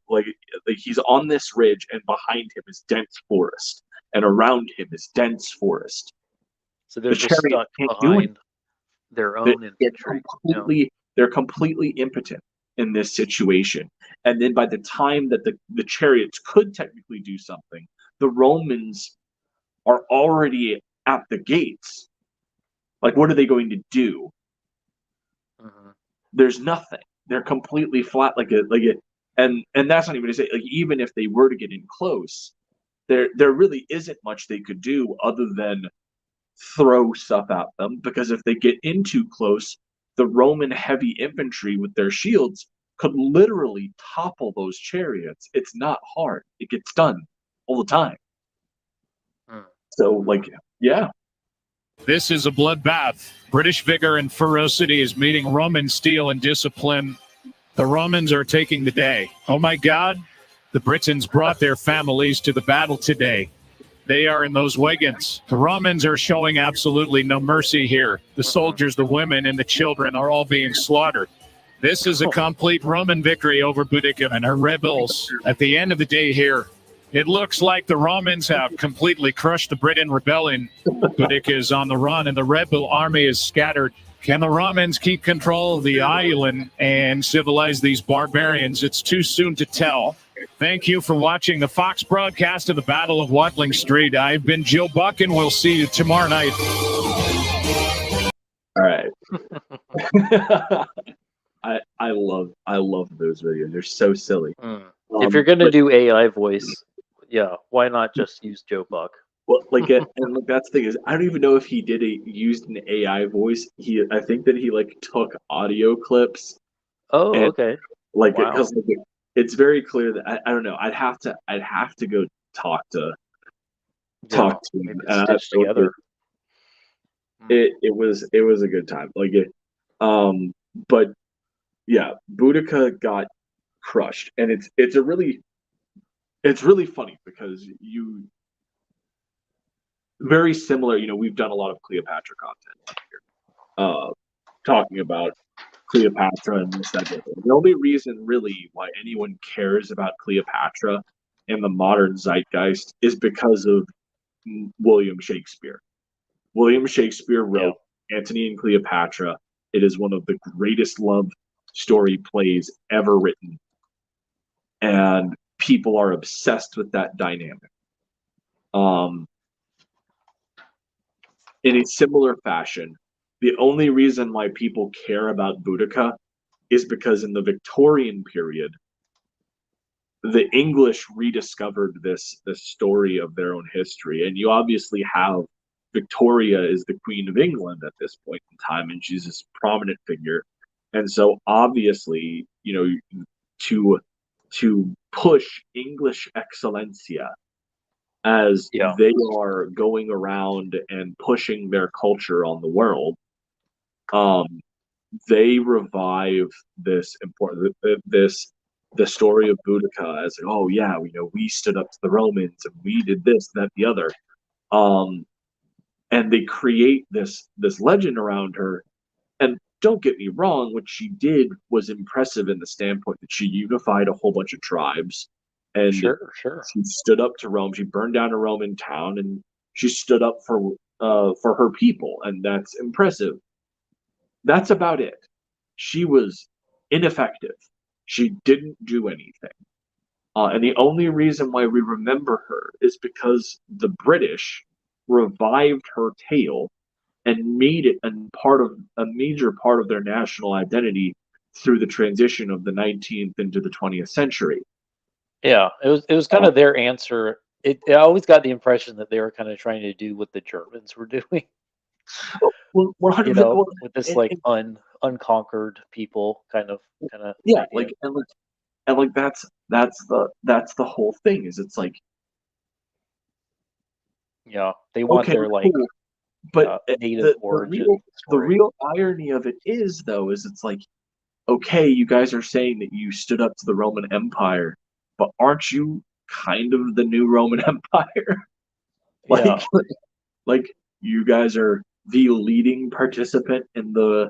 Speaker 1: he's on this ridge, and behind him is dense forest, and around him is dense forest.
Speaker 2: So they're just stuck behind their own infantry.
Speaker 1: They're completely impotent. in this situation. And then by the time that the chariots could technically do something, the Romans are already at the gates. Like, what are they going to do? There's nothing. They're completely flat, and that's not even to say, like, even if they were to get in close, there really isn't much they could do other than throw stuff at them, because if they get in too close, the Roman heavy infantry with their shields could literally topple those chariots. It's not hard. It gets done all the time. So, like, yeah.
Speaker 4: This is a bloodbath. British vigor and ferocity is meeting Roman steel and discipline. The Romans are taking the day. Oh my God, the Britons brought their families to the battle today. They are in those wagons. The Romans are showing absolutely no mercy here. The soldiers, the women, and the children are all being slaughtered. This is a complete Roman victory over Boudica and her rebels. At the end of the day here, it looks like the Romans have completely crushed the Briton rebellion. Boudica is on the run and the rebel army is scattered. Can the Romans keep control of the island and civilize these barbarians? It's too soon to tell. Thank you for watching the Fox broadcast of the Battle of Watling Street. I've been Joe Buck, and we'll see you tomorrow night.
Speaker 1: All right. I love those videos. They're so silly.
Speaker 2: If you're gonna do AI voice, yeah, why not just use Joe Buck?
Speaker 1: Well, like, and look, that's the thing is, I don't even know if he used an AI voice. I think that he took audio clips.
Speaker 2: Oh, okay.
Speaker 1: Like,
Speaker 2: wow.
Speaker 1: because it's very clear that I don't know. I'd have to go talk to him.
Speaker 2: Stitch together.
Speaker 1: It was a good time. But yeah, Boudica got crushed, and it's really funny because very similar. We've done a lot of Cleopatra content here, talking about Cleopatra and this, that, that. The only reason really why anyone cares about Cleopatra in the modern zeitgeist is because of William Shakespeare. William Shakespeare wrote Antony and Cleopatra. It is one of the greatest love story plays ever written. And people are obsessed with that dynamic. In a similar fashion, the only reason why people care about Boudica is because in the Victorian period, the English rediscovered this story of their own history. And you obviously have Victoria is the Queen of England at this point in time, and she's this prominent figure. And so obviously, to push English excellencia as they are going around and pushing their culture on the world, they revive this important the story of Boudica as, oh yeah, we stood up to the Romans and we did this, that, the other, and they create this legend around her. And don't get me wrong, what she did was impressive in the standpoint that she unified a whole bunch of tribes, and
Speaker 2: sure.
Speaker 1: She stood up to Rome. She burned down a Roman town, and she stood up for her people, and that's impressive. That's about it. She was ineffective. She didn't do anything. And the only reason why we remember her is because the British revived her tale and made it a major part of their national identity through the transition of the 19th into the 20th century.
Speaker 2: Yeah, it was kind of their answer. I always got the impression that they were kind of trying to do what the Germans were doing.
Speaker 1: Well, 100%,
Speaker 2: with this unconquered people kind of
Speaker 1: yeah,
Speaker 2: idea.
Speaker 1: that's the whole thing. Is it's like,
Speaker 2: yeah, they want their
Speaker 1: cool. But
Speaker 2: native origin.
Speaker 1: The real irony of it is, though, is it's like, okay, you guys are saying that you stood up to the Roman Empire, but aren't you kind of the new Roman Empire? Like you guys are the leading participant in the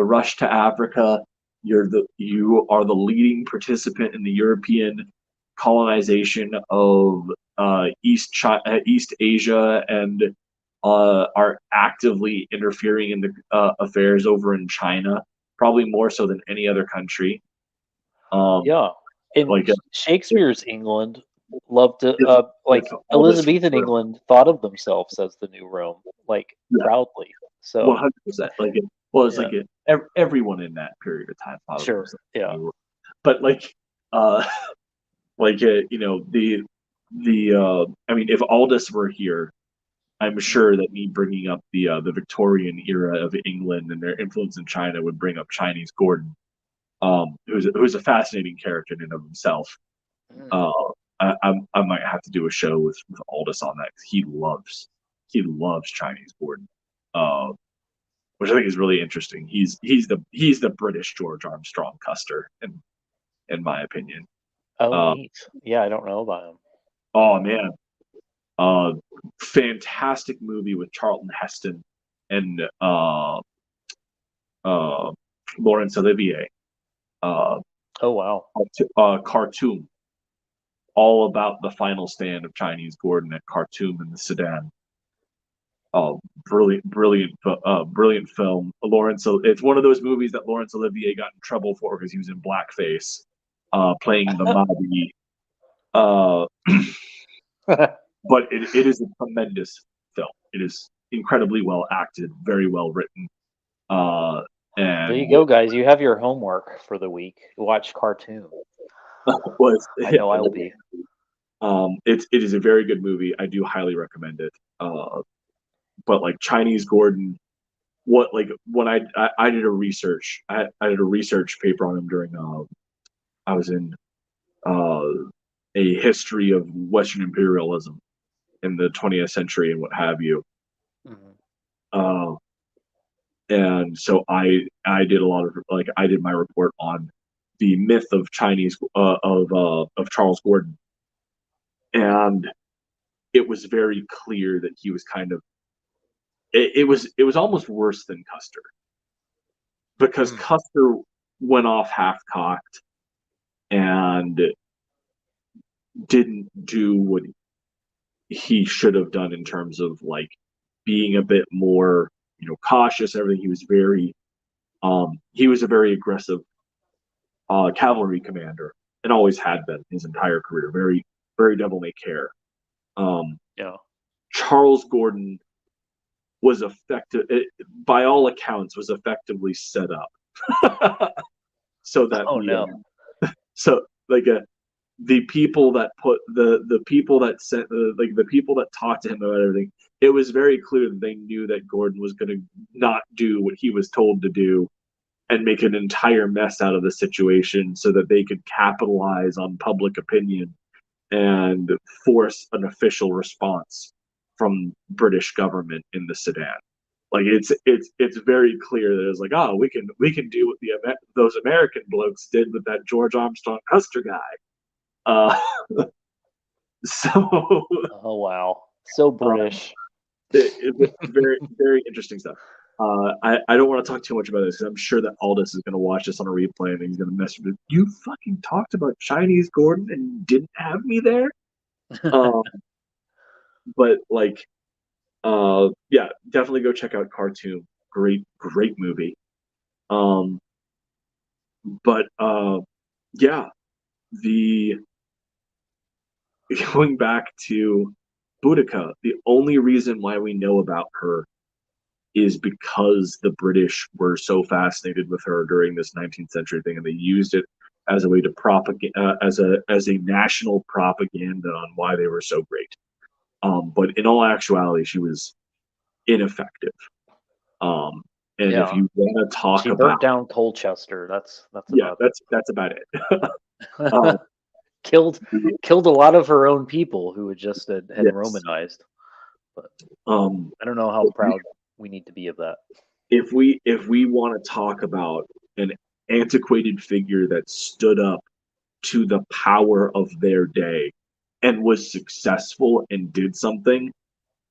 Speaker 1: rush to Africa. You are the leading participant in the European colonization of East Asia, and are actively interfering in the affairs over in China, probably more so than any other country.
Speaker 2: Yeah, in
Speaker 1: like
Speaker 2: Shakespeare's England loved to like
Speaker 1: it's all this
Speaker 2: Elizabethan
Speaker 1: for-
Speaker 2: England thought of themselves as the New Rome, like
Speaker 1: Yeah.
Speaker 2: proudly. So
Speaker 1: 100%. Like it was
Speaker 2: Yeah.
Speaker 1: like everyone in that period of time thought of
Speaker 2: sure,
Speaker 1: themselves.
Speaker 2: yeah,
Speaker 1: But like you know, I mean, if Aldous were here, I'm sure that me bringing up the Victorian era of England and their influence in China would bring up Chinese Gordon, who's a fascinating character in and of himself. I might have to do a show with Aldous on that, 'cause he loves Chinese Gordon, which I think is really interesting. He's the British George Armstrong Custer, in my opinion.
Speaker 2: Oh, neat. Yeah, I don't know about him.
Speaker 1: Oh man, fantastic movie with Charlton Heston and Laurence Olivier.
Speaker 2: Oh wow.
Speaker 1: Khartoum, all about the final stand of Chinese Gordon at Khartoum in the Sudan. Oh, brilliant film. It's one of those movies that Laurence Olivier got in trouble for because he was in blackface, playing the Mahdi. But it is a tremendous film. It is incredibly well acted, very well written. And
Speaker 2: There you go, guys. You have your homework for the week. Watch Khartoum. I know I will be.
Speaker 1: It is a very good movie. I do highly recommend it. But like Chinese Gordon, when I did a research, I did a research paper on him during I was in a history of Western imperialism in the 20th century and what have you. And so I did a lot of I did my report on the myth of Chinese of Charles Gordon, and it was very clear that he was kind of it was almost worse than Custer, because Custer went off half-cocked and didn't do what he should have done in terms of like being a bit more, cautious and everything. He was a very aggressive cavalry commander, and always had been his entire career. Very, very devil-may-care.
Speaker 2: Yeah.
Speaker 1: Charles Gordon was by all accounts, was effectively set up so that so like the people that put the people that sent the people that talked to him about everything, it was very clear that they knew that Gordon was going to not do what he was told to do and make an entire mess out of the situation so that they could capitalize on public opinion and force an official response from British government in the Sudan. Like it's very clear that it's like, oh, we can do what those American blokes did with that George Armstrong Custer guy. So
Speaker 2: oh wow, so British.
Speaker 1: It's very, very interesting stuff. I don't want to talk too much about this because I'm sure that Aldous is going to watch this on a replay and he's going to mess with it. You fucking talked about Chinese Gordon and didn't have me there. But like, yeah, definitely go check out Khartoum. Great movie. But yeah, going back to Boudica, the only reason why we know about her is because the British were so fascinated with her during this 19th century thing, and they used it as a way to propagate, as a national propaganda on why they were so great. But in all actuality, she was ineffective. And
Speaker 2: Yeah.
Speaker 1: if you want to talk
Speaker 2: she
Speaker 1: about
Speaker 2: burnt down Colchester, that's
Speaker 1: about it.
Speaker 2: Killed a lot of her own people who had just had
Speaker 1: Yes.
Speaker 2: Romanized. But
Speaker 1: I
Speaker 2: don't know how proud we need to be of that.
Speaker 1: If we want to talk about an antiquated figure that stood up to the power of their day and was successful and did something,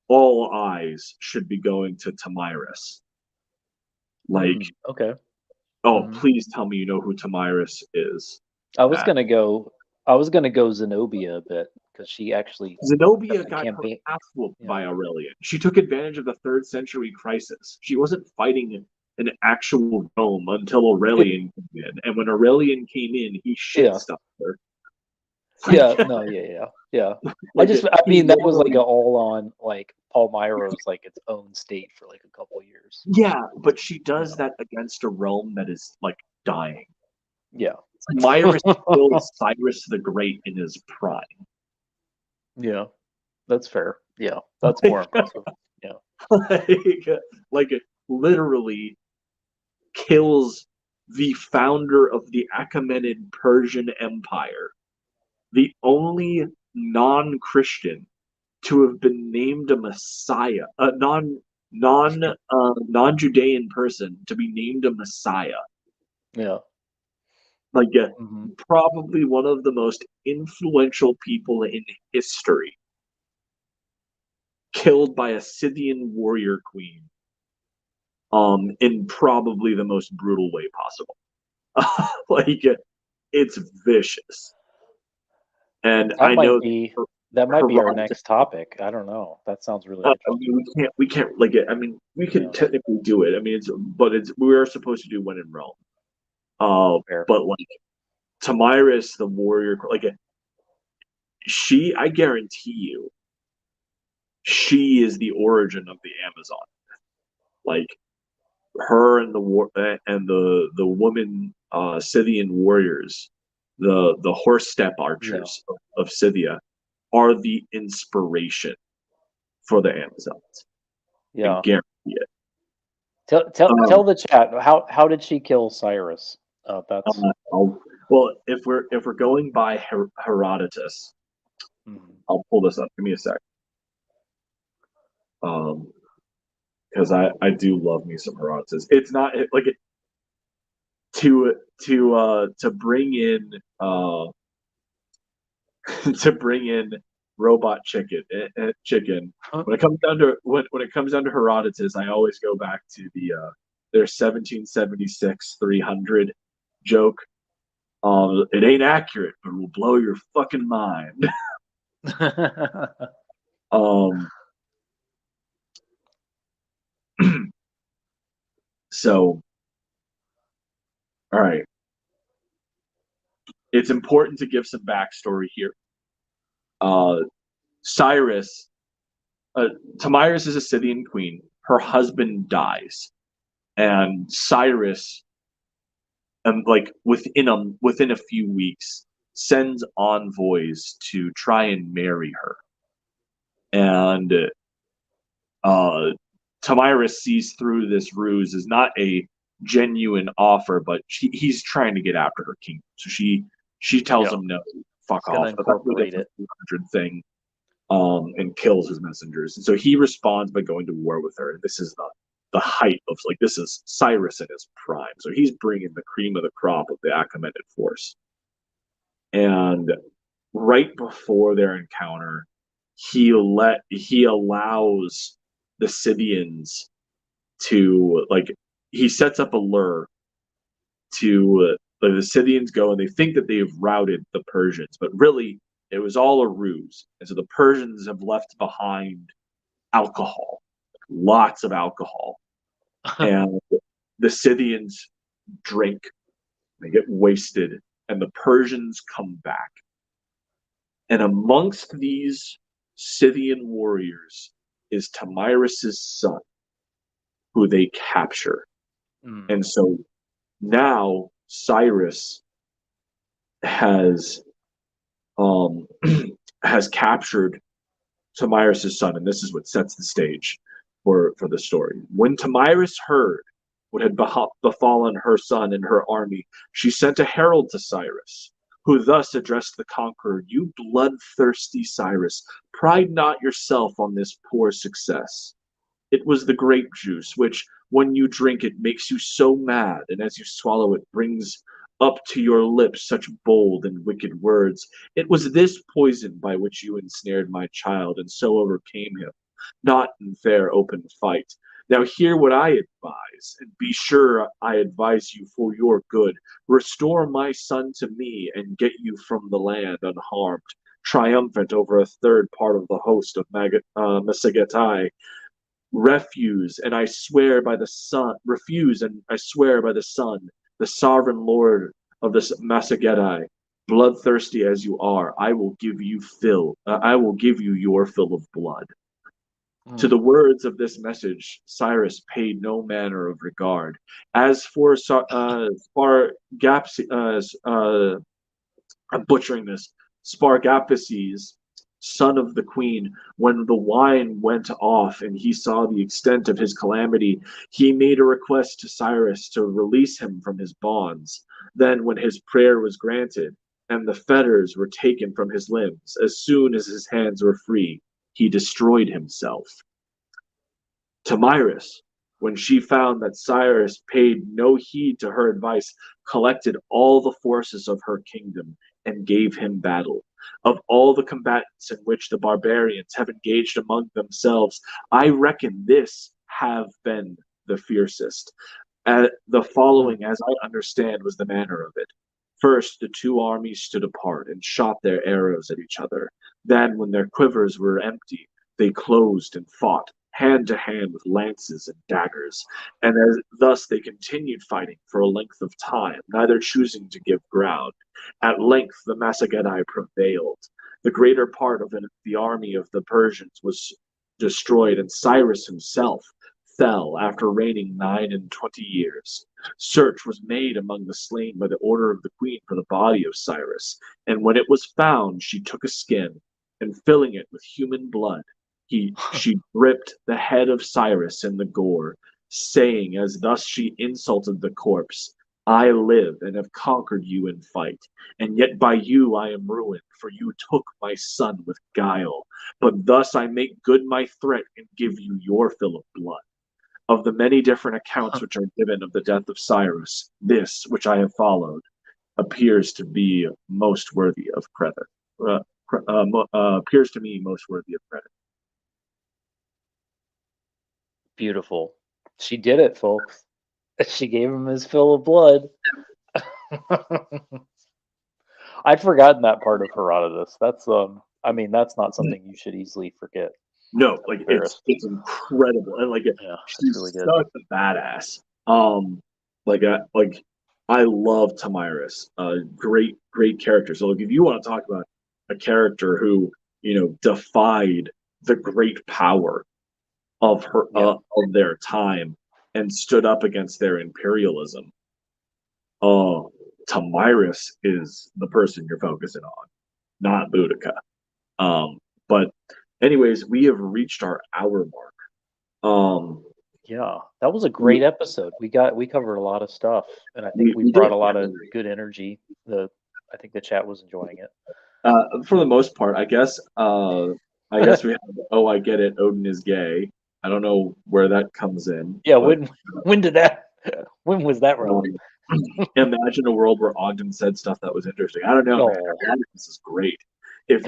Speaker 1: all eyes should be going to Tamiris. Like,
Speaker 2: okay.
Speaker 1: Oh, please tell me you know who Tamiris is.
Speaker 2: I was gonna go Zenobia a bit because she actually
Speaker 1: Zenobia got her ass whooped by Aurelian. She took advantage of the 3rd century crisis. She wasn't fighting an actual Rome until Aurelian came in. And when Aurelian came in, he shit stopped her.
Speaker 2: Yeah, no, yeah.
Speaker 1: Like
Speaker 2: I mean, that was like all on like Palmyra's like its own state for like a couple of years.
Speaker 1: Yeah, but she does that against a realm that is like dying.
Speaker 2: Yeah.
Speaker 1: Myris killed Cyrus the Great in his prime.
Speaker 2: Yeah, that's fair. Yeah, that's more impressive. Yeah.
Speaker 1: like literally kills the founder of the Achaemenid Persian Empire, the only non-Christian to have been named a Messiah, a non-Judean person to be named a Messiah.
Speaker 2: Yeah.
Speaker 1: Like probably one of the most influential people in history, killed by a Scythian warrior queen, in probably the most brutal way possible. Like it's vicious. And
Speaker 2: that
Speaker 1: I know
Speaker 2: that might be our next topic. I don't know. That sounds really interesting.
Speaker 1: I mean, we can't like it. I mean, we can technically do it. I mean, we are supposed to do when in Rome. But like Tomyris, the warrior, like I guarantee you, she is the origin of the Amazon. Like her and the woman Scythian warriors, the horse step archers of Scythia, are the inspiration for the Amazons.
Speaker 2: Yeah,
Speaker 1: I guarantee it.
Speaker 2: Tell the chat how did she kill Cyrus?
Speaker 1: Well, if we're going by Herodotus, I'll pull this up. Give me a sec. Because I do love me some Herodotus. It's not like it to bring in to bring in robot chicken. When it comes down to Herodotus, I always go back to their 1776 300 joke. It ain't accurate, but it will blow your fucking mind. So, all right. It's important to give some backstory here. Cyrus, Tomyris is a Scythian queen. Her husband dies, and Cyrus, like within a few weeks, sends envoys to try and marry her. And Tomyris sees through this ruse as not a genuine offer, but he's trying to get after her kingdom. So she tells him no, fuck off.
Speaker 2: Incorporate it.
Speaker 1: Thing, and kills his messengers. And so he responds by going to war with her. This is the height of this is Cyrus in his prime. So he's bringing the cream of the crop of the Achaemenid force. And right before their encounter, he allows the Scythians to he sets up a lure to the Scythians go, and they think that they have routed the Persians, but really it was all a ruse. And so the Persians have left behind alcohol, lots of alcohol, and the Scythians drink, they get wasted, and the Persians come back. And amongst these Scythian warriors is Tomyris' son, who they capture. And so now Cyrus has captured Tomyris' son, and this is what sets the stage for the story. When Tomyris heard what had befallen her son and her army, she sent a herald to Cyrus, who thus addressed the conqueror: "You bloodthirsty Cyrus, pride not yourself on this poor success. It was the grape juice, which, when you drink it, makes you so mad, and as you swallow it, brings up to your lips such bold and wicked words. It was this poison by which you ensnared my child, and so overcame him, not in fair open fight. Now hear what I advise, and be sure I advise you for your good. Restore my son to me, and get you from the land unharmed, triumphant over a third part of the host of Massagetai. refuse, and I swear by the sun, the sovereign lord of the Massageddai, bloodthirsty as you are, I will give you your fill of blood. To the words of this message, Cyrus paid no manner of regard. As for I'm butchering this, Spargaphaces, son of the queen, when the wine went off and he saw the extent of his calamity, he made a request to Cyrus to release him from his bonds. Then, when his prayer was granted, and the fetters were taken from his limbs, as soon as his hands were free, he destroyed himself. Tomyris, when she found that Cyrus paid no heed to her advice, collected all the forces of her kingdom and gave him battle. Of all the combatants in which the barbarians have engaged among themselves, I reckon this have been the fiercest. The following, as I understand, was the manner of it. First, the two armies stood apart and shot their arrows at each other. Then, when their quivers were empty, they closed and fought, hand to hand with lances and daggers, and thus they continued fighting for a length of time, neither choosing to give ground. At length the Massageddai prevailed. The greater part of the army of the Persians was destroyed, and Cyrus himself fell after reigning 29 years. Search was made among the slain by the order of the queen for the body of Cyrus, and when it was found, she took a skin, and filling it with human blood, she dripped the head of Cyrus in the gore, saying, as thus she insulted the corpse, I live and have conquered you in fight, and yet by you I am ruined, for you took my son with guile. But thus I make good my threat and give you your fill of blood. Of the many different accounts which are given of the death of Cyrus, this, which I have followed, appears to be most worthy of credit. Appears to me most worthy of credit.
Speaker 2: Beautiful. She did it, folks. She gave him his fill of blood. I'd forgotten that part of Herodotus. That's that's not something you should easily forget.
Speaker 1: No, like it's incredible, and like she's really good. Such a badass. I love Tomyris. Great character. So like, if you want to talk about a character who defied the great power of of their time and stood up against their imperialism, Tomyris is the person you're focusing on, not Boudica. But anyways, we have reached our hour mark.
Speaker 2: Yeah, that was a great episode. We covered a lot of stuff, and I think we brought a lot of good energy. I think the chat was enjoying it.
Speaker 1: For the most part, I guess. I guess we have. Oh, I get it. Odin is gay. I don't know where that comes in.
Speaker 2: Yeah, when was that wrong?
Speaker 1: Imagine a world where Ogden said stuff that was interesting. I don't know. Man. This is great. If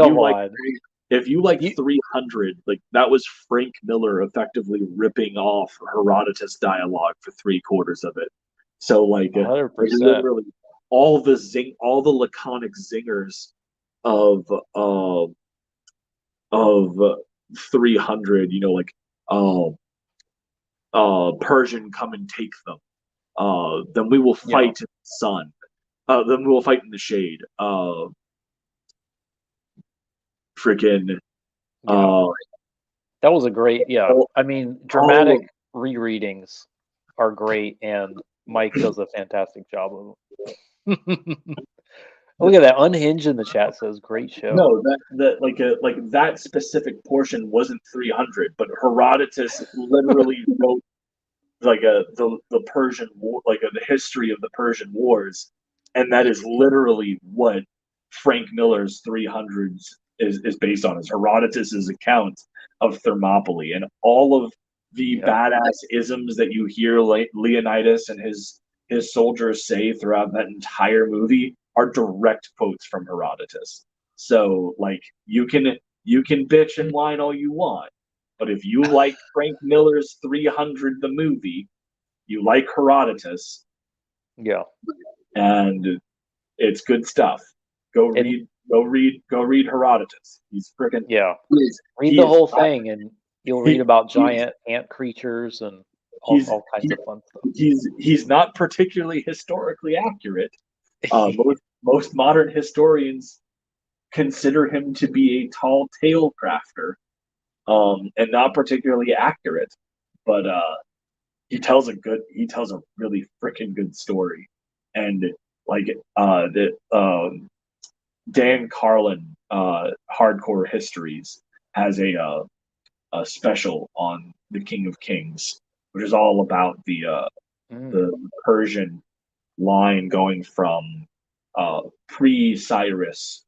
Speaker 1: you like 300, like that was Frank Miller effectively ripping off Herodotus dialogue for 3/4 of it. So like
Speaker 2: 100%.
Speaker 1: Literally all the laconic zingers of 300, Persian come and take them. Then we will fight in the sun. Then we will fight in the shade.
Speaker 2: That was a great, dramatic rereadings are great, and Mike does a fantastic job of them. Look at that. Unhinged in the chat says, great show.
Speaker 1: No, that specific portion wasn't 300, but Herodotus literally wrote the Persian war, the history of the Persian wars, and that is literally what Frank Miller's 300s is based on, is Herodotus's account of Thermopylae, and all of the badass isms that you hear Leonidas and his soldiers say throughout that entire movie are direct quotes from Herodotus. So you can bitch and whine all you want, but if you like Frank Miller's 300 the movie, you like Herodotus.
Speaker 2: Yeah.
Speaker 1: And it's good stuff. Go read Herodotus. He's freaking
Speaker 2: read the whole thing, and You'll read about giant ant creatures and all kinds of fun stuff.
Speaker 1: He's not particularly historically accurate. Most modern historians consider him to be a tall tale crafter, and not particularly accurate. But he tells a really freaking good story, and like Dan Carlin, Hardcore Histories, has a special on the King of Kings, which is all about the Persian line going from pre-Cyrus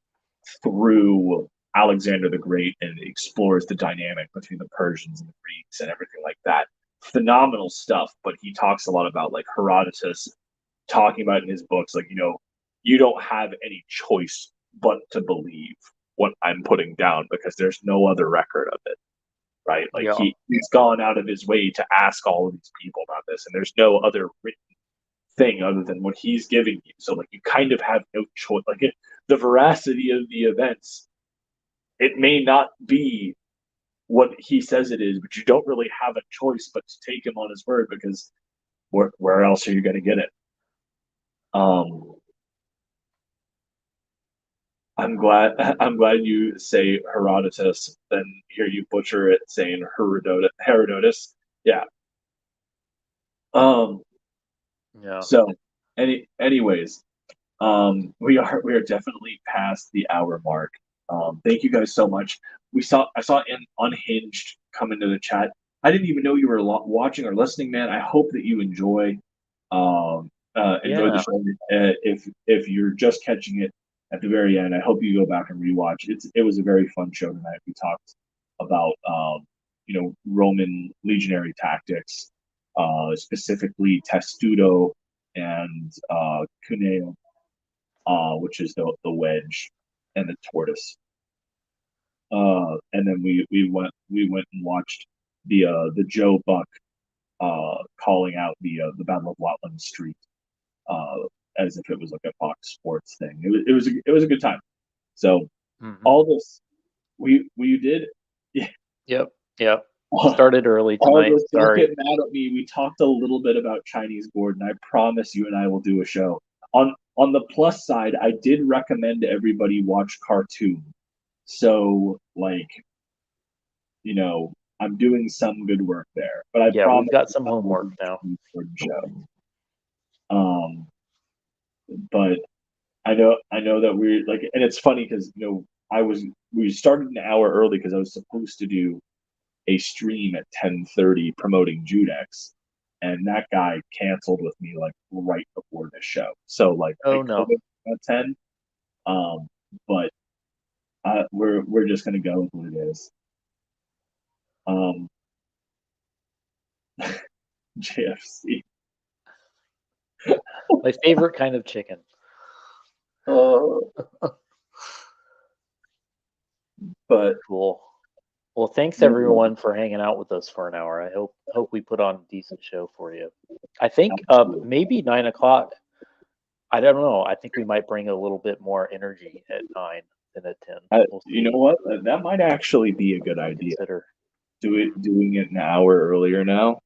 Speaker 1: through Alexander the Great, and explores the dynamic between the Persians and the Greeks and everything like that. Phenomenal stuff, but he talks a lot about like Herodotus talking about in his books, like, you don't have any choice but to believe what I'm putting down because there's no other record of it, right? Like he's gone out of his way to ask all of these people about this, and there's no other written thing other than what he's giving you. So like you kind of have no choice. Like the veracity of the events, it may not be what he says it is, but you don't really have a choice but to take him on his word, because where else are you going to get it? I'm glad you say Herodotus, then hear you butcher it saying Herodotus. Yeah.
Speaker 2: Yeah.
Speaker 1: So, anyways, we are definitely past the hour mark. Thank you guys so much. I saw an Unhinged come into the chat. I didn't even know you were watching or listening, man. I hope that you enjoy the show. If you're just catching it at the very end, I hope you go back and rewatch. It was a very fun show tonight. We talked about Roman legionary tactics, specifically testudo and cuneo, which is the wedge, and the tortoise. And then we went and watched the Joe Buck calling out the Battle of Watling Street, as if it was like a Fox Sports thing. It was a good time. So all this we did.
Speaker 2: Yep. Started early tonight. Sorry.
Speaker 1: Don't get mad at me. We talked a little bit about Chinese Gordon. I promise you and I will do a show. On the plus side, I did recommend everybody watch Cartoon. So I'm doing some good work there. But I promise
Speaker 2: we've got some homework now.
Speaker 1: But I know that we're and it's funny because we started an hour early because I was supposed to do a stream at 10:30 promoting Judex, and that guy canceled with me right before this show. So at 10. But we're just gonna go with what it is. JFC.
Speaker 2: My favorite kind of chicken.
Speaker 1: But
Speaker 2: cool. Well, thanks everyone for hanging out with us for an hour. I hope we put on a decent show for you. I think maybe 9 o'clock. I don't know. I think we might bring a little bit more energy at 9 than at 10.
Speaker 1: You know what? That might actually be a good idea. Doing it an hour earlier now.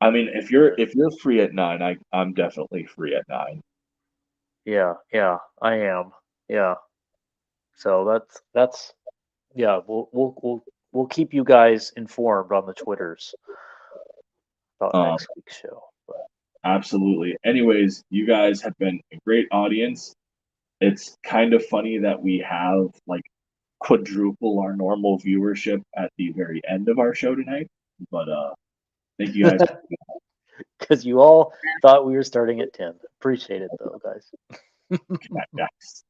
Speaker 1: I mean, if you're free at 9, I'm definitely free at 9.
Speaker 2: Yeah, I am. Yeah. So that's we'll keep you guys informed on the Twitters about next week's show.
Speaker 1: Absolutely. Anyways, you guys have been a great audience. It's kind of funny that we have quadruple our normal viewership at the very end of our show tonight. But thank you guys.
Speaker 2: Because you all thought we were starting at 10. Appreciate it though, guys.
Speaker 1: Yes.